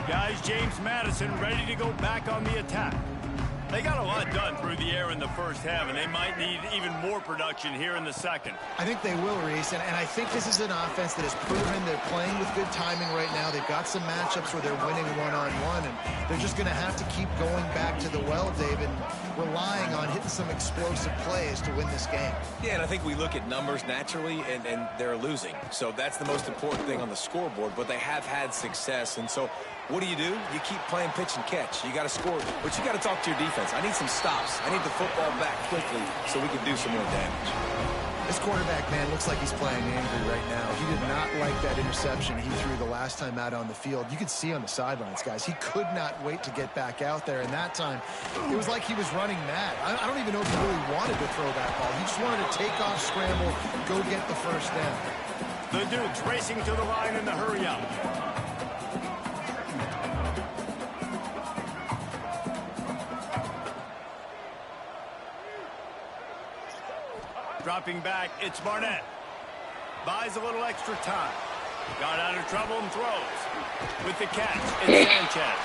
Guys, James Madison ready to go back on the attack. They got a lot done through the air in the first half, and they might need even more production here in the second. I think they will, Reese, and I think this is an offense that has proven they're playing with good timing right now. They've got some matchups where they're winning one-on-one, and they're just going to have to keep going back to the well, David, relying on hitting some explosive plays to win this game. Yeah, and I think we look at numbers naturally, and they're losing. So that's the most important thing on the scoreboard, but they have had success. And so what do? You keep playing pitch and catch. You got to score, but you got to talk to your defense. I need some stops. I need the football back quickly so we can do some more damage. This quarterback, man, looks like he's playing angry right now. He did not like that interception he threw the last time out on the field. You could see on the sidelines, guys, he could not wait to get back out there. And that time, it was like he was running mad. I don't even know if he really wanted to throw that ball. He just wanted to take off, scramble, go get the first down. The Dukes racing to the line in the hurry up. Dropping back, it's Barnett. Buys a little extra time. Got out of trouble and throws. With the catch, it's Sanchez.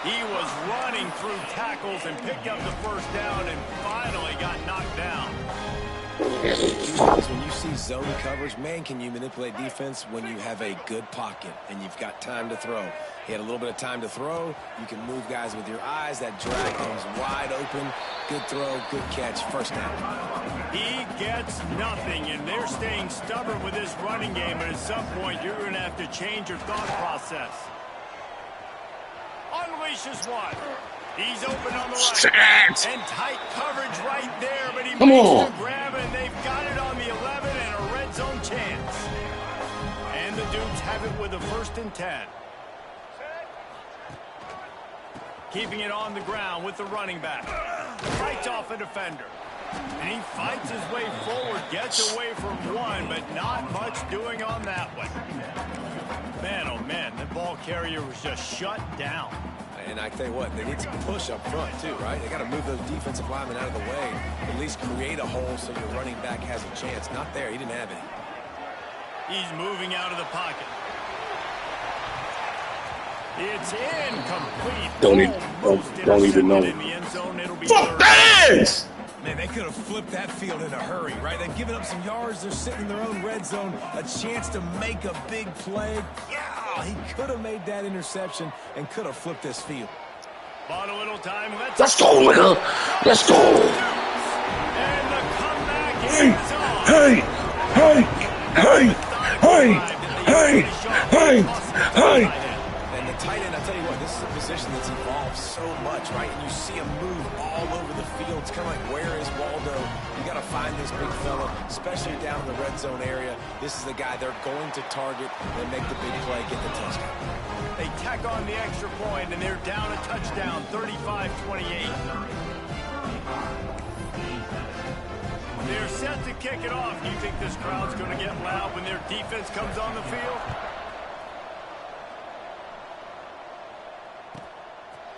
He was running through tackles and picked up the first down and finally got knocked down. When you see zone coverage, man, can you manipulate defense when you have a good pocket and you've got time to throw. He had a little bit of time to throw. You can move guys with your eyes. That drag comes wide open. Good throw, good catch, first down. He gets nothing, and they're staying stubborn with this running game, but at some point you're going to have to change your thought process. Unleashes one. He's open on the right. And tight coverage right there, but he makes the grab, and they've got it on the 11 and a red zone chance. And the Dukes have it with a 1st and 10. Keeping it on the ground with the running back. Fights off a defender. And he fights his way forward, gets away from one, but not much doing on that one. Man, oh man, the ball carrier was just shut down. And I tell you what, they need some push up front too, right? They got to move those defensive linemen out of the way. At least create a hole so your running back has a chance. Not there. He didn't have any. He's moving out of the pocket. It's incomplete. Don't even know. Fuck that is! Man, they could have flipped that field in a hurry, right? They've given up some yards. They're sitting in their own red zone. A chance to make a big play. Yeah, he could have made that interception and could have flipped this field. Bought a little time. Let's go, nigga. Let's go. And the comeback is on. Hey, hey, hey, hey, hey, hey, hey. And the tight end, I tell you what, this is a position that's evolved so much, right? And you see him move all over the field. It's kind of like, where is Waldo? You got to find this big fella, especially down in the red zone area. This is the guy they're going to target and make the big play, get the touchdown. They tack on the extra point, and they're down a touchdown, 35-28. They're set to kick it off. Do you think this crowd's going to get loud when their defense comes on the field?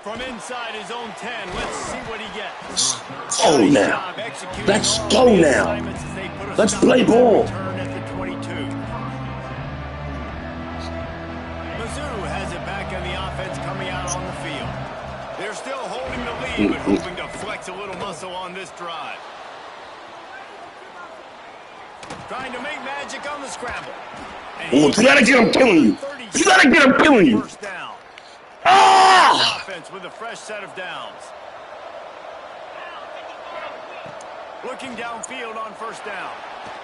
From inside his own 10, let's see what he gets. Oh, now. Let's go now. Let's play ball. At the 22. Mizzou has it back on the offense coming out on the field. They're still holding the lead, but hoping to flex a little muscle on this drive. Trying to make magic on the scramble. Oh, you gotta get him killing you. You gotta get him killing you. First down. Ah! Offense with a fresh set of downs. Looking downfield on first down.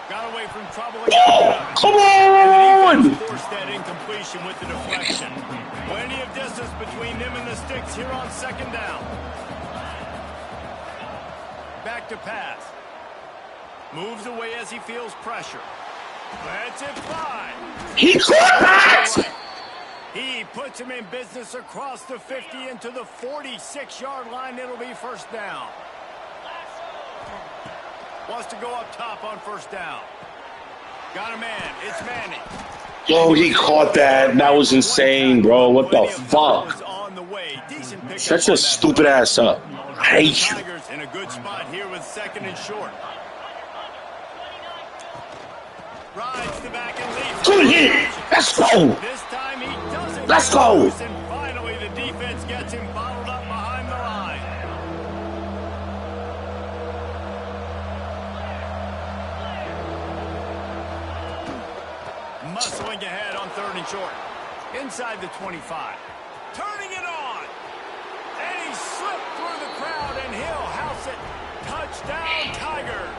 Got away from trouble. Oh, come on! Forced that incompletion with the deflection. Plenty of distance between them and the sticks here on second down. Back to pass. Moves away as he feels pressure. Lets it fly. He caught that! He puts him in business across the 50 into the 46-yard line. It'll be first down. Wants to go up top on first down. Got a man. It's Manning. Yo, he caught that. That was insane, bro. What the fuck? Shut your stupid ass up. I hate you. Tigers in a good spot here with second and short. Rides the back and leads. Good hit. Let's go. This time he doesn't. Let's go. And finally the defense gets him bottled up behind the line. Muscling ahead on third and short. Inside the 25. Turning it on. And he slipped through the crowd and he'll house it. Touchdown Tigers.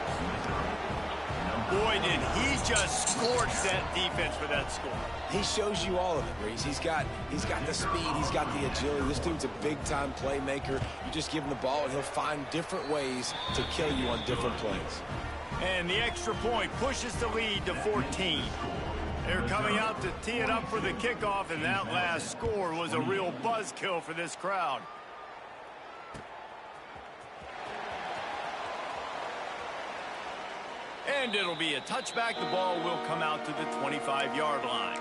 Boy, did he just scorch that defense for that score. He shows you all of it, Reese. He's got the speed, he's got the agility. This dude's a big-time playmaker. You just give him the ball, and he'll find different ways to kill you on different plays. And the extra point pushes the lead to 14. They're coming out to tee it up for the kickoff, and that last score was a real buzzkill for this crowd. And it'll be a touchback. The ball will come out to the 25-yard line.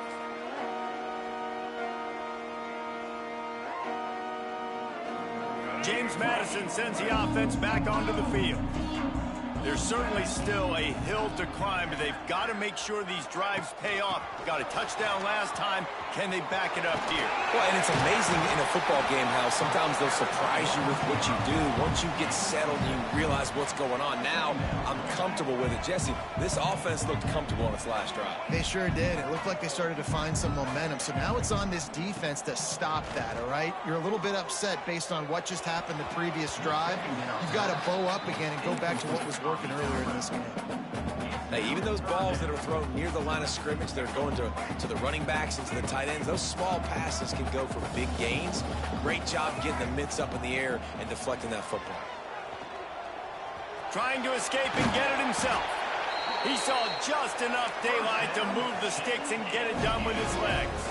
James Madison sends the offense back onto the field. There's certainly still a hill to climb, but they've got to make sure these drives pay off. Got a touchdown last time. Can they back it up here? Well, and it's amazing in a football game how sometimes they'll surprise you with what you do. Once you get settled and you realize what's going on, now I'm comfortable with it. Jesse, this offense looked comfortable on its last drive. They sure did. It looked like they started to find some momentum. So now it's on this defense to stop that, all right? You're a little bit upset based on what just happened the previous drive. You've got to bow up again and go back to what was working earlier in this game. Hey, even those balls that are thrown near the line of scrimmage, they're going to the running backs and to the tight ends. Those small passes can go for big gains. Great job getting the mitts up in the air and deflecting that football. Trying to escape and get it himself. He saw just enough daylight to move the sticks and get it done with his legs.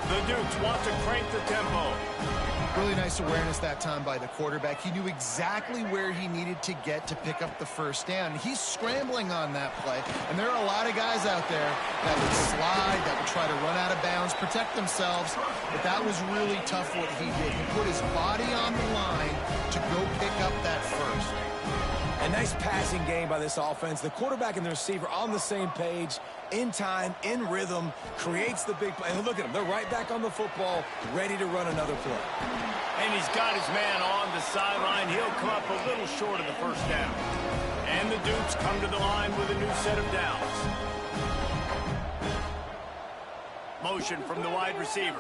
The Dukes want to crank the tempo. Really nice awareness that time by the quarterback. He knew exactly where he needed to get to pick up the first down. He's scrambling on that play, and there are a lot of guys out there that would slide, that would try to run out of bounds, protect themselves, but that was really tough what he did. He put his body on the line to go pick up that first. A nice passing game by this offense. The quarterback and the receiver on the same page, in time, in rhythm, creates the big play. And look at them. They're right back on the football, ready to run another play. And he's got his man on the sideline. He'll come up a little short of the first down. And the Dukes come to the line with a new set of downs. Motion from the wide receiver.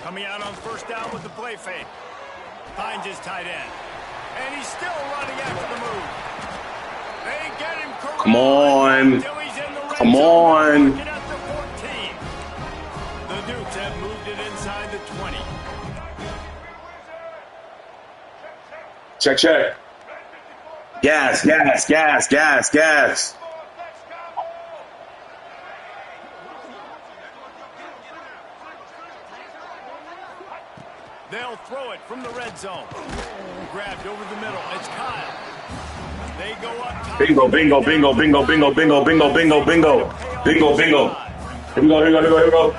Coming out on first down with the play fake. Finds his tight end. And he's still running after the move. They get him correct. Come on. Come on. At the 14. The Dukes have moved it inside the 20. Check, check. Gas, gas, gas, gas, gas. They'll throw it from the red zone. Grabbed over the middle. It's Kyle. They go up top. Bingo, bingo, bingo, bingo, bingo, bingo, bingo, bingo, bingo. Bingo, bingo. Here we go, here we go, here we go, here we go.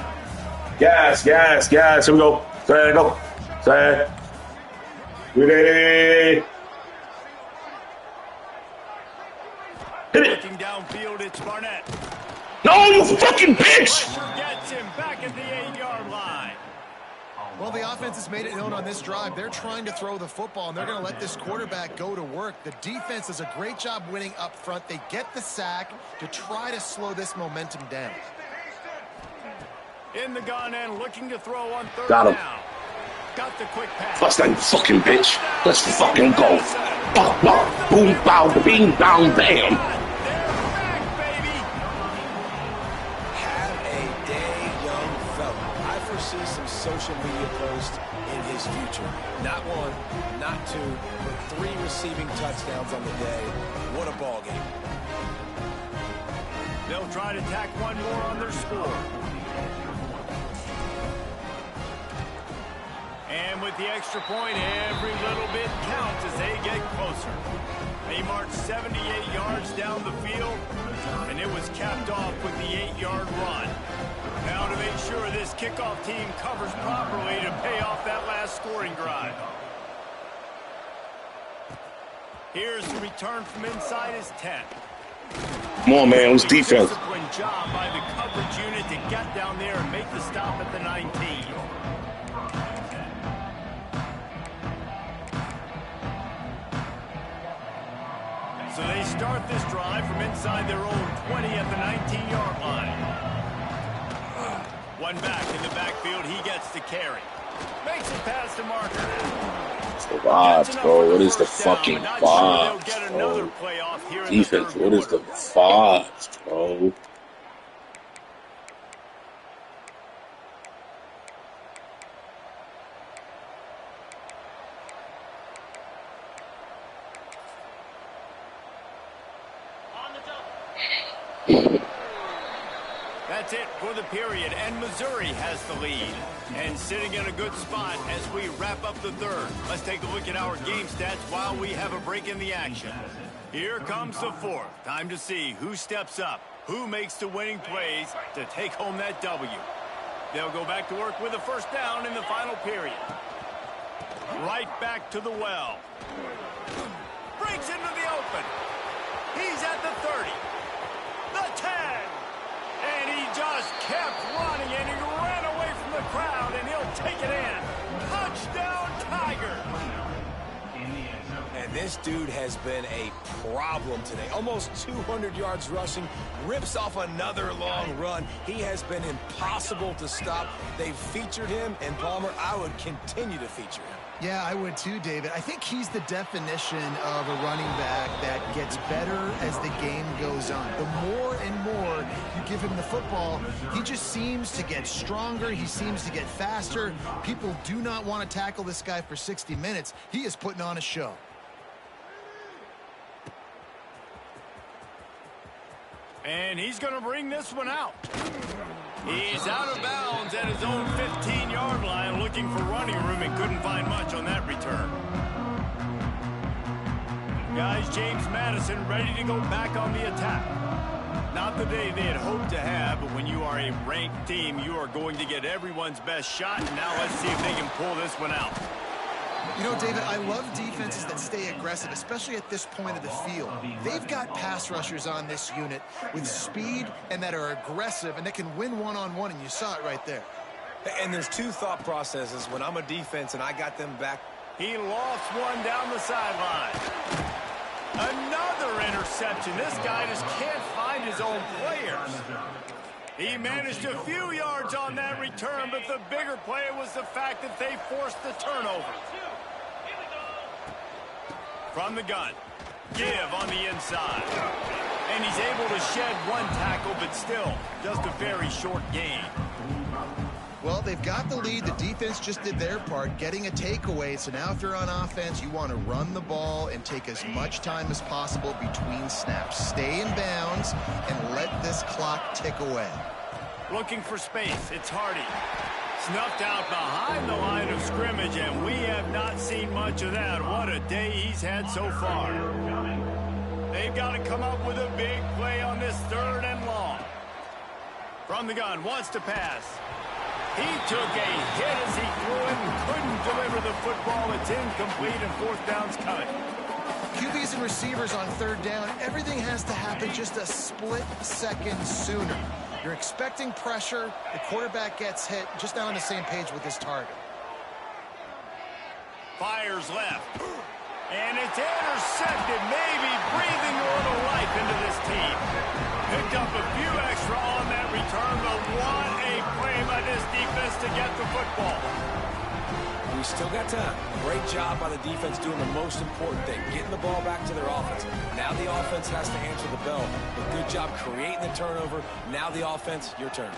Gas, gas, gas. Here we go. Say, go. Say. Ready. Hit it. Looking downfield, it's Barnett. No, you fucking bitch! Gets him back at the 8-yard line. Well, the offense has made it known on this drive. They're trying to throw the football, and they're going to let this quarterback go to work. The defense does a great job winning up front. They get the sack to try to slow this momentum down. In the gun and looking to throw on third Got him. down. Got the quick pass. Bust that fucking bitch. Let's fucking go. Bah, bah, boom, bow, bing, bang, bam. They're back, baby. Have a day, young fella. I foresee some social media posts in his future. Not one, not two, but 3 receiving touchdowns on the day. What a ball game. They'll try to tack one more on their score. And with the extra point, every little bit counts as they get closer. They marched 78 yards down the field, and it was capped off with the 8-yard run. Now to make sure this kickoff team covers properly to pay off that last scoring drive. Here's the return from inside his 10. Come on, man. It was defense. Disciplined job by the coverage unit to get down there and make the stop at the 19. So they start this drive from inside their own 20 at the 19-yard line. One back in the backfield, he gets the carry. Makes it past the marker. It's the vibes, bro. What is the fucking vibes, bro? Defense, what is the vibes, bro? That's it for the period, and Missouri has the lead. And sitting in a good spot as we wrap up the third. Let's take a look at our game stats while we have a break in the action. Here comes the fourth. Time to see who steps up, who makes the winning plays to take home that W. They'll go back to work with a first down in the final period. Right back to the well. Breaks into the open. He's at the 30. The 10. And he just kept running, and he ran away from the crowd, and he'll take it in. Touchdown, Tiger. And this dude has been a problem today. Almost 200 yards rushing, rips off another long run. He has been impossible to stop. They've featured him, and Palmer, I would continue to feature him. Yeah, I would too, David. I think he's the definition of a running back that gets better as the game goes on. The more and more you give him the football, he just seems to get stronger. He seems to get faster. People do not want to tackle this guy for 60 minutes. He is putting on a show. And he's going to bring this one out. He's out of bounds at his own 15-yard line, looking for running room and couldn't find much on that return. Guys, James Madison ready to go back on the attack. Not the day they had hoped to have, but when you are a ranked team, you are going to get everyone's best shot. And now let's see if they can pull this one out. You know, David, I love defenses that stay aggressive, especially at this point of the field. They've got pass rushers on this unit with speed and that are aggressive and that can win one-on-one, and you saw it right there. And there's two thought processes when I'm a defense and I got them back. He lost one down the sideline. Another interception. This guy just can't find his own players. He managed a few yards on that return, but the bigger play was the fact that they forced the turnover. From the gun, give on the inside. And he's able to shed one tackle, but still, just a very short gain. Well, they've got the lead. The defense just did their part, getting a takeaway. So now if you're on offense, you want to run the ball and take as much time as possible between snaps. Stay in bounds and let this clock tick away. Looking for space. It's Hardy. Snuffed out behind the line of scrimmage, and we have not seen much of that. What a day he's had so far. They've got to come up with a big play on this 3rd and long. From the gun, wants to pass. He took a hit as he threw it and couldn't deliver the football. It's incomplete, and 4th down's coming. QBs and receivers on 3rd down, everything has to happen just a split second sooner. You're expecting pressure, the quarterback gets hit, just not on the same page with his target. Fires left. And it's intercepted, maybe breathing a little life into this team. Picked up a few extra on that return, but what a play by this defense to get the football. We still got time. Great job by the defense doing the most important thing, getting the ball back to their offense. Now the offense has to answer the bell. But good job creating the turnover. Now the offense, your turn.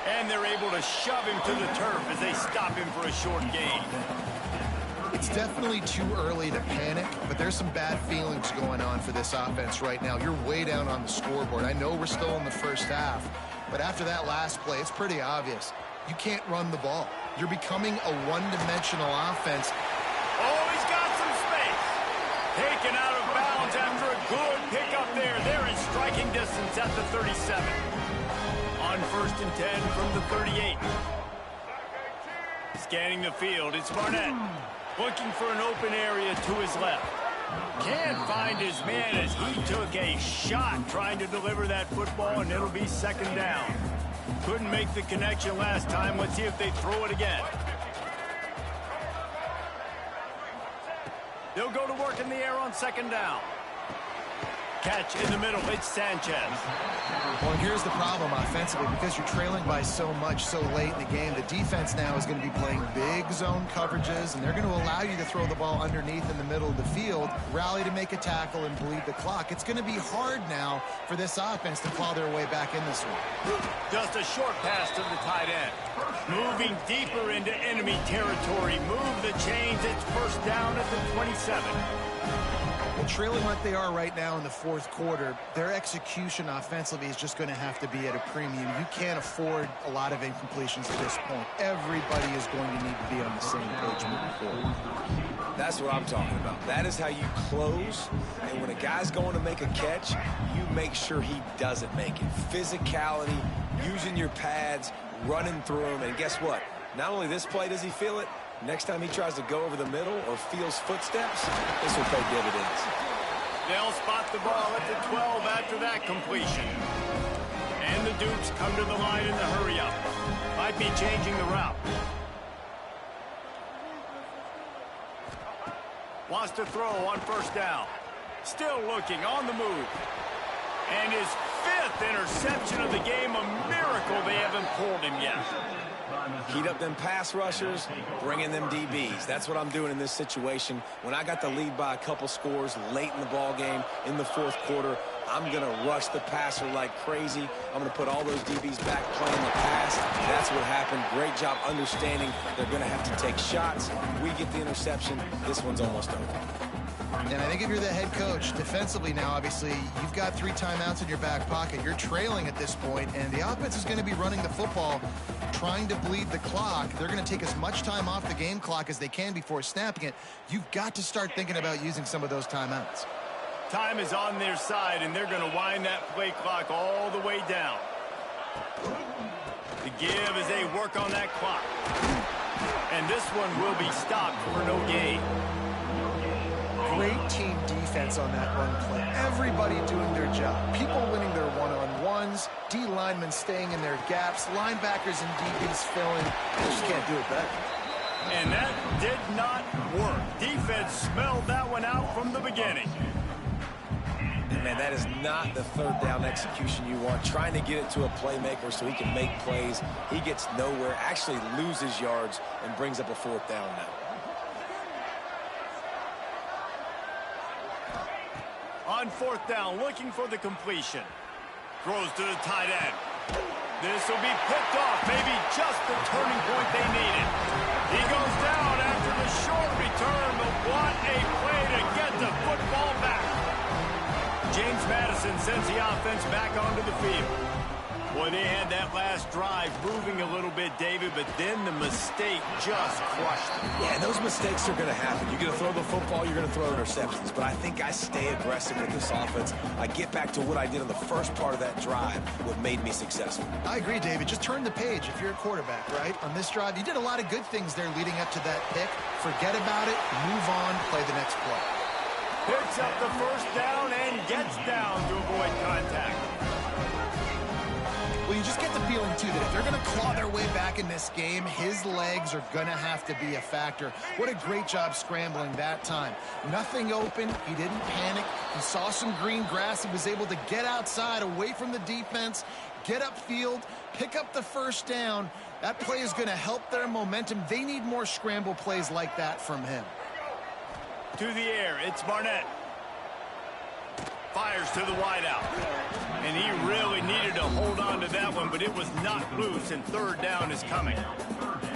And they're able to shove him to the turf as they stop him for a short gain. It's definitely too early to panic, but there's some bad feelings going on for this offense right now. You're way down on the scoreboard. I know we're still in the first half, but after that last play, it's pretty obvious. You can't run the ball. You're becoming a one-dimensional offense. Oh, he's got some space. Taken out of bounds after a good pickup there. They're in striking distance at the 37. On 1st and 10 from the 38. Scanning the field, it's Barnett. Looking for an open area to his left. Can't find his man as he took a shot trying to deliver that football, and it'll be 2nd down. Couldn't make the connection last time. Let's see if they throw it again. They'll go to work in the air on 2nd down. Catch in the middle, it's Sanchez. Well, here's the problem offensively. Because you're trailing by so much so late in the game, the defense now is going to be playing big zone coverages, and they're going to allow you to throw the ball underneath in the middle of the field, rally to make a tackle, and bleed the clock. It's going to be hard now for this offense to claw their way back in this one. Just a short pass to the tight end. Moving deeper into enemy territory. Move the chains. It's 1st down at the 27. Well, trailing like they are right now in the 4th quarter, their execution offensively is just going to have to be at a premium. You can't afford a lot of incompletions at this point. Everybody is going to need to be on the same page moving forward. That's what I'm talking about. That is how you close. And when a guy's going to make a catch, you make sure he doesn't make it. Physicality, using your pads, running through them. And guess what? Not only this play does he feel it, next time he tries to go over the middle or feels footsteps, this will pay dividends. They'll spot the ball at the 12 after that completion. And the Dukes come to the line in the hurry-up. Might be changing the route. Wants to throw on 1st down. Still looking on the move. And his 5th interception of the game, a miracle they haven't pulled him yet. Heat up them pass rushers, bring in them DBs. That's what I'm doing in this situation. When I got the lead by a couple scores late in the ball game in the 4th quarter, I'm going to rush the passer like crazy. I'm going to put all those DBs back playing the pass. That's what happened. Great job understanding they're going to have to take shots. We get the interception. This one's almost over. And I think if you're the head coach, defensively now, obviously, you've got 3 timeouts in your back pocket. You're trailing at this point, and the offense is going to be running the football, trying to bleed the clock. They're going to take as much time off the game clock as they can before snapping it. You've got to start thinking about using some of those timeouts. Time is on their side, and they're going to wind that play clock all the way down. The give as they work on that clock. And this one will be stopped for no gain. Great team defense on that run play. Everybody doing their job. People winning their one-on-ones, D linemen staying in their gaps, linebackers and DBs filling. They just can't do it better. And that did not work. Defense smelled that one out from the beginning. Man, that is not the 3rd down execution you want. Trying to get it to a playmaker so he can make plays. He gets nowhere, actually loses yards, and brings up a 4th down now. On 4th down, looking for the completion. Throws to the tight end. This will be picked off, maybe just the turning point they needed. He goes down after the short return, but what a play to get the football back. James Madison sends the offense back onto the field. Boy, they had that last drive moving a little bit, David, but then the mistake just crushed them. Yeah, those mistakes are going to happen. You're going to throw the football, you're going to throw interceptions. But I think I stay aggressive with this offense. I get back to what I did in the first part of that drive, what made me successful. I agree, David. Just turn the page if you're a quarterback, right? On this drive, you did a lot of good things there leading up to that pick. Forget about it, move on, play the next play. Picks up the 1st down and gets down to avoid contact. Well, you just get the feeling, too, that if they're going to claw their way back in this game, his legs are going to have to be a factor. What a great job scrambling that time. Nothing open. He didn't panic. He saw some green grass. He was able to get outside, away from the defense, get upfield, pick up the 1st down, That play is going to help their momentum. They need more scramble plays like that from him. To the air, it's Barnett. Fires to the wideout. And he really needed to hold on to that one, but it was not loose, and third down is coming.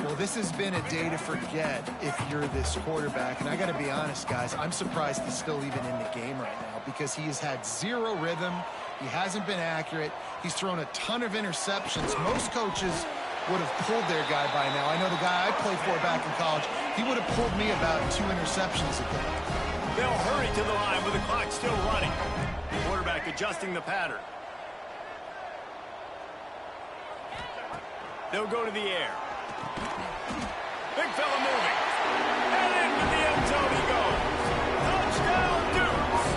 Well, this has been a day to forget if you're this quarterback. And I got to be honest, guys, I'm surprised he's still even in the game right now because he has had zero rhythm. He hasn't been accurate. He's thrown a ton of interceptions. Most coaches would have pulled their guy by now. I know the guy I played for back in college, he would have pulled me about 2 interceptions a game. They'll hurry to the line with the clock still running. Quarterback adjusting the pattern. They'll go to the air. Big fella moving. And into the end zone he goes. Touchdown, Dukes!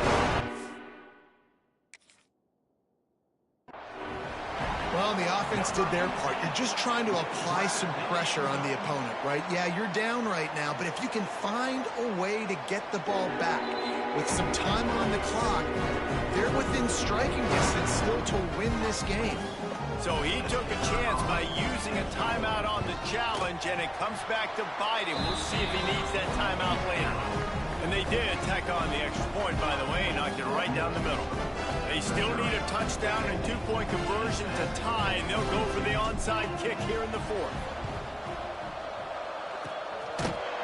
Well, the offense did their part. You're just trying to apply some pressure on the opponent, right? Yeah, you're down right now, but if you can find a way to get the ball back with some time on the clock, they're within striking distance still to win this game. So he took a chance by using a timeout on the challenge, and it comes back to bite him. We'll see if he needs that timeout later. And they did tack on the extra point, by the way, and knocked it right down the middle. They still need a touchdown and two-point conversion to tie, and they'll go for the onside kick here in the fourth.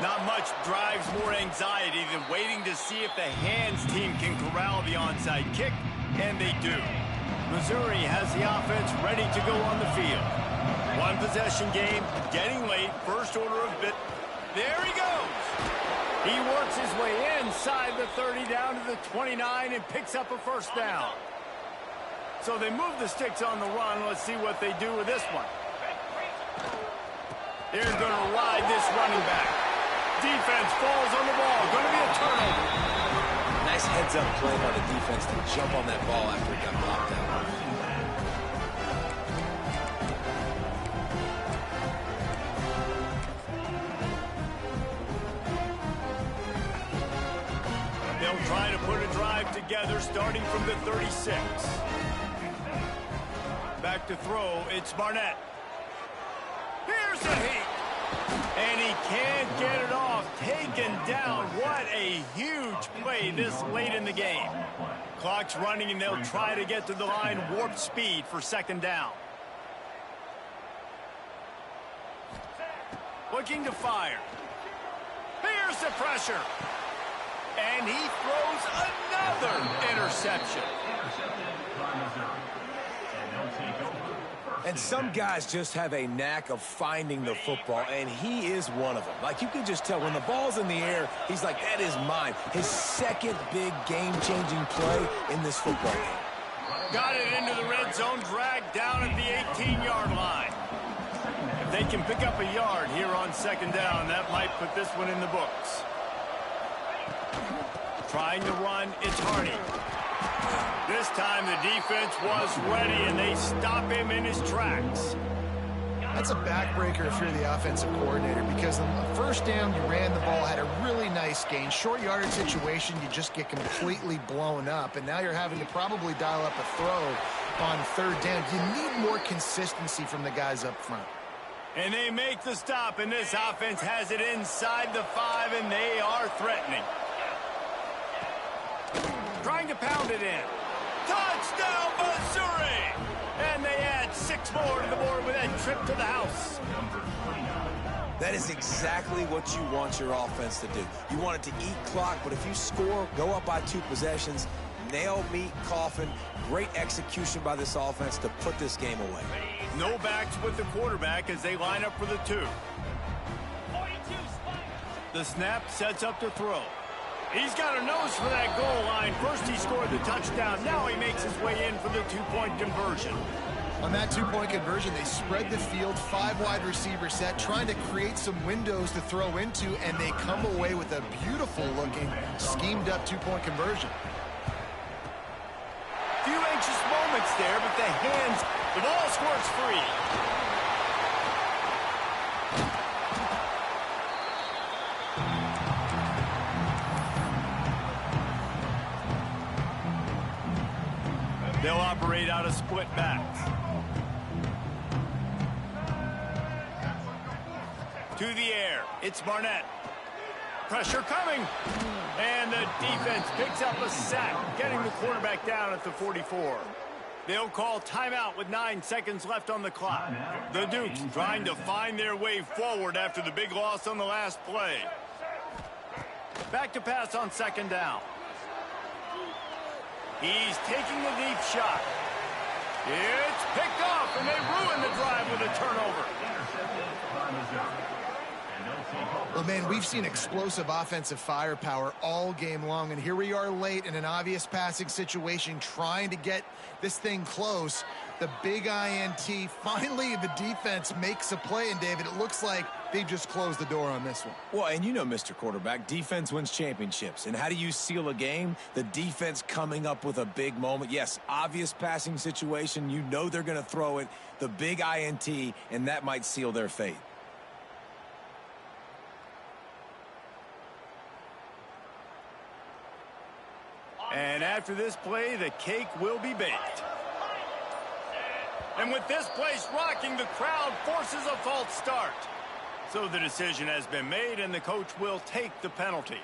Not much drives more anxiety than waiting to see if the hands team can corral the onside kick, and they do. Missouri has the offense ready to go on the field. One possession game, getting late, first order of bit. There he goes. He works his way inside the 30 down to the 29 and picks up a first down. So they move the sticks on the run. Let's see what they do with this one. They're going to ride this running back. Defense falls on the ball. Going to be a turnover. Nice heads-up play by the defense to jump on that ball after it got popped out. They'll try to put a drive together starting from the 36. Back to throw, it's Barnett. Here's a heat. And he can't get it off. Taken down. What a huge play this late in the game. Clock's running, and they'll try to get to the line warp speed for second down. Looking to fire. Here's the pressure. And he throws another interception. And some guys just have a knack of finding the football, and he is one of them. Like, you can just tell when the ball's in the air, he's like, that is mine. His second big game-changing play in this football game. Got it into the red zone, dragged down at the 18-yard line. If they can pick up a yard here on second down, that might put this one in the books. Trying to run, it's Hardy. This time the defense was ready, and they stop him in his tracks. That's a backbreaker if you're the offensive coordinator, because on the first down you ran the ball, had a really nice gain. Short yardage situation, you just get completely blown up, and now you're having to probably dial up a throw on third down. You need more consistency from the guys up front. And they make the stop, and this offense has it inside the 5, and they are threatening. Trying to pound it in. Touchdown, Missouri! And they add 6 more to the board with that trip to the house. That is exactly what you want your offense to do. You want it to eat clock, but if you score, go up by 2 possessions, nail, meet, coffin. Great execution by this offense to put this game away. No backs with the quarterback as they line up for the 2. The snap sets up to throw. He's got a nose for that goal line. First he scored the touchdown. Now he makes his way in for the 2-point conversion. On that 2-point conversion, they spread the field, 5 wide receiver set, trying to create some windows to throw into, and they come away with a beautiful-looking, schemed-up 2-point conversion. Few anxious moments there, but the hands, the ball squirts free. They'll operate out a split back. To the air. It's Barnett. Pressure coming. And the defense picks up a sack, getting the quarterback down at the 44. They'll call timeout with 9 seconds left on the clock. The Dukes trying to find their way forward after the big loss on the last play. Back to pass on second down. He's taking the deep shot. It's picked off, and they ruin the drive with a turnover. Well, man, we've seen explosive offensive firepower all game long, and here we are late in an obvious passing situation trying to get this thing close. The big INT, finally the defense makes a play, and David, it looks like they just closed the door on this one. Well, and you know, Mr. Quarterback, defense wins championships. And how do you seal a game? The defense coming up with a big moment. Yes, obvious passing situation. You know they're going to throw it. The big INT, and that might seal their fate. And after this play, the cake will be baked. And with this place rocking, the crowd forces a false start. So the decision has been made, and the coach will take the penalty.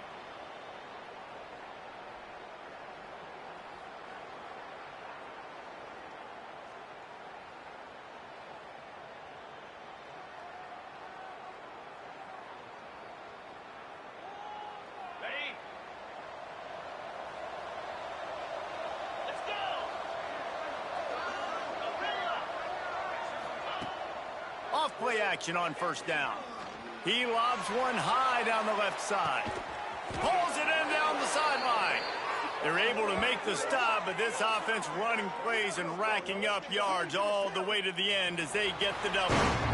Off-play action on first down. He lobs one high down the left side. Pulls it in down the sideline. They're able to make the stop, but this offense running plays and racking up yards all the way to the end as they get the double.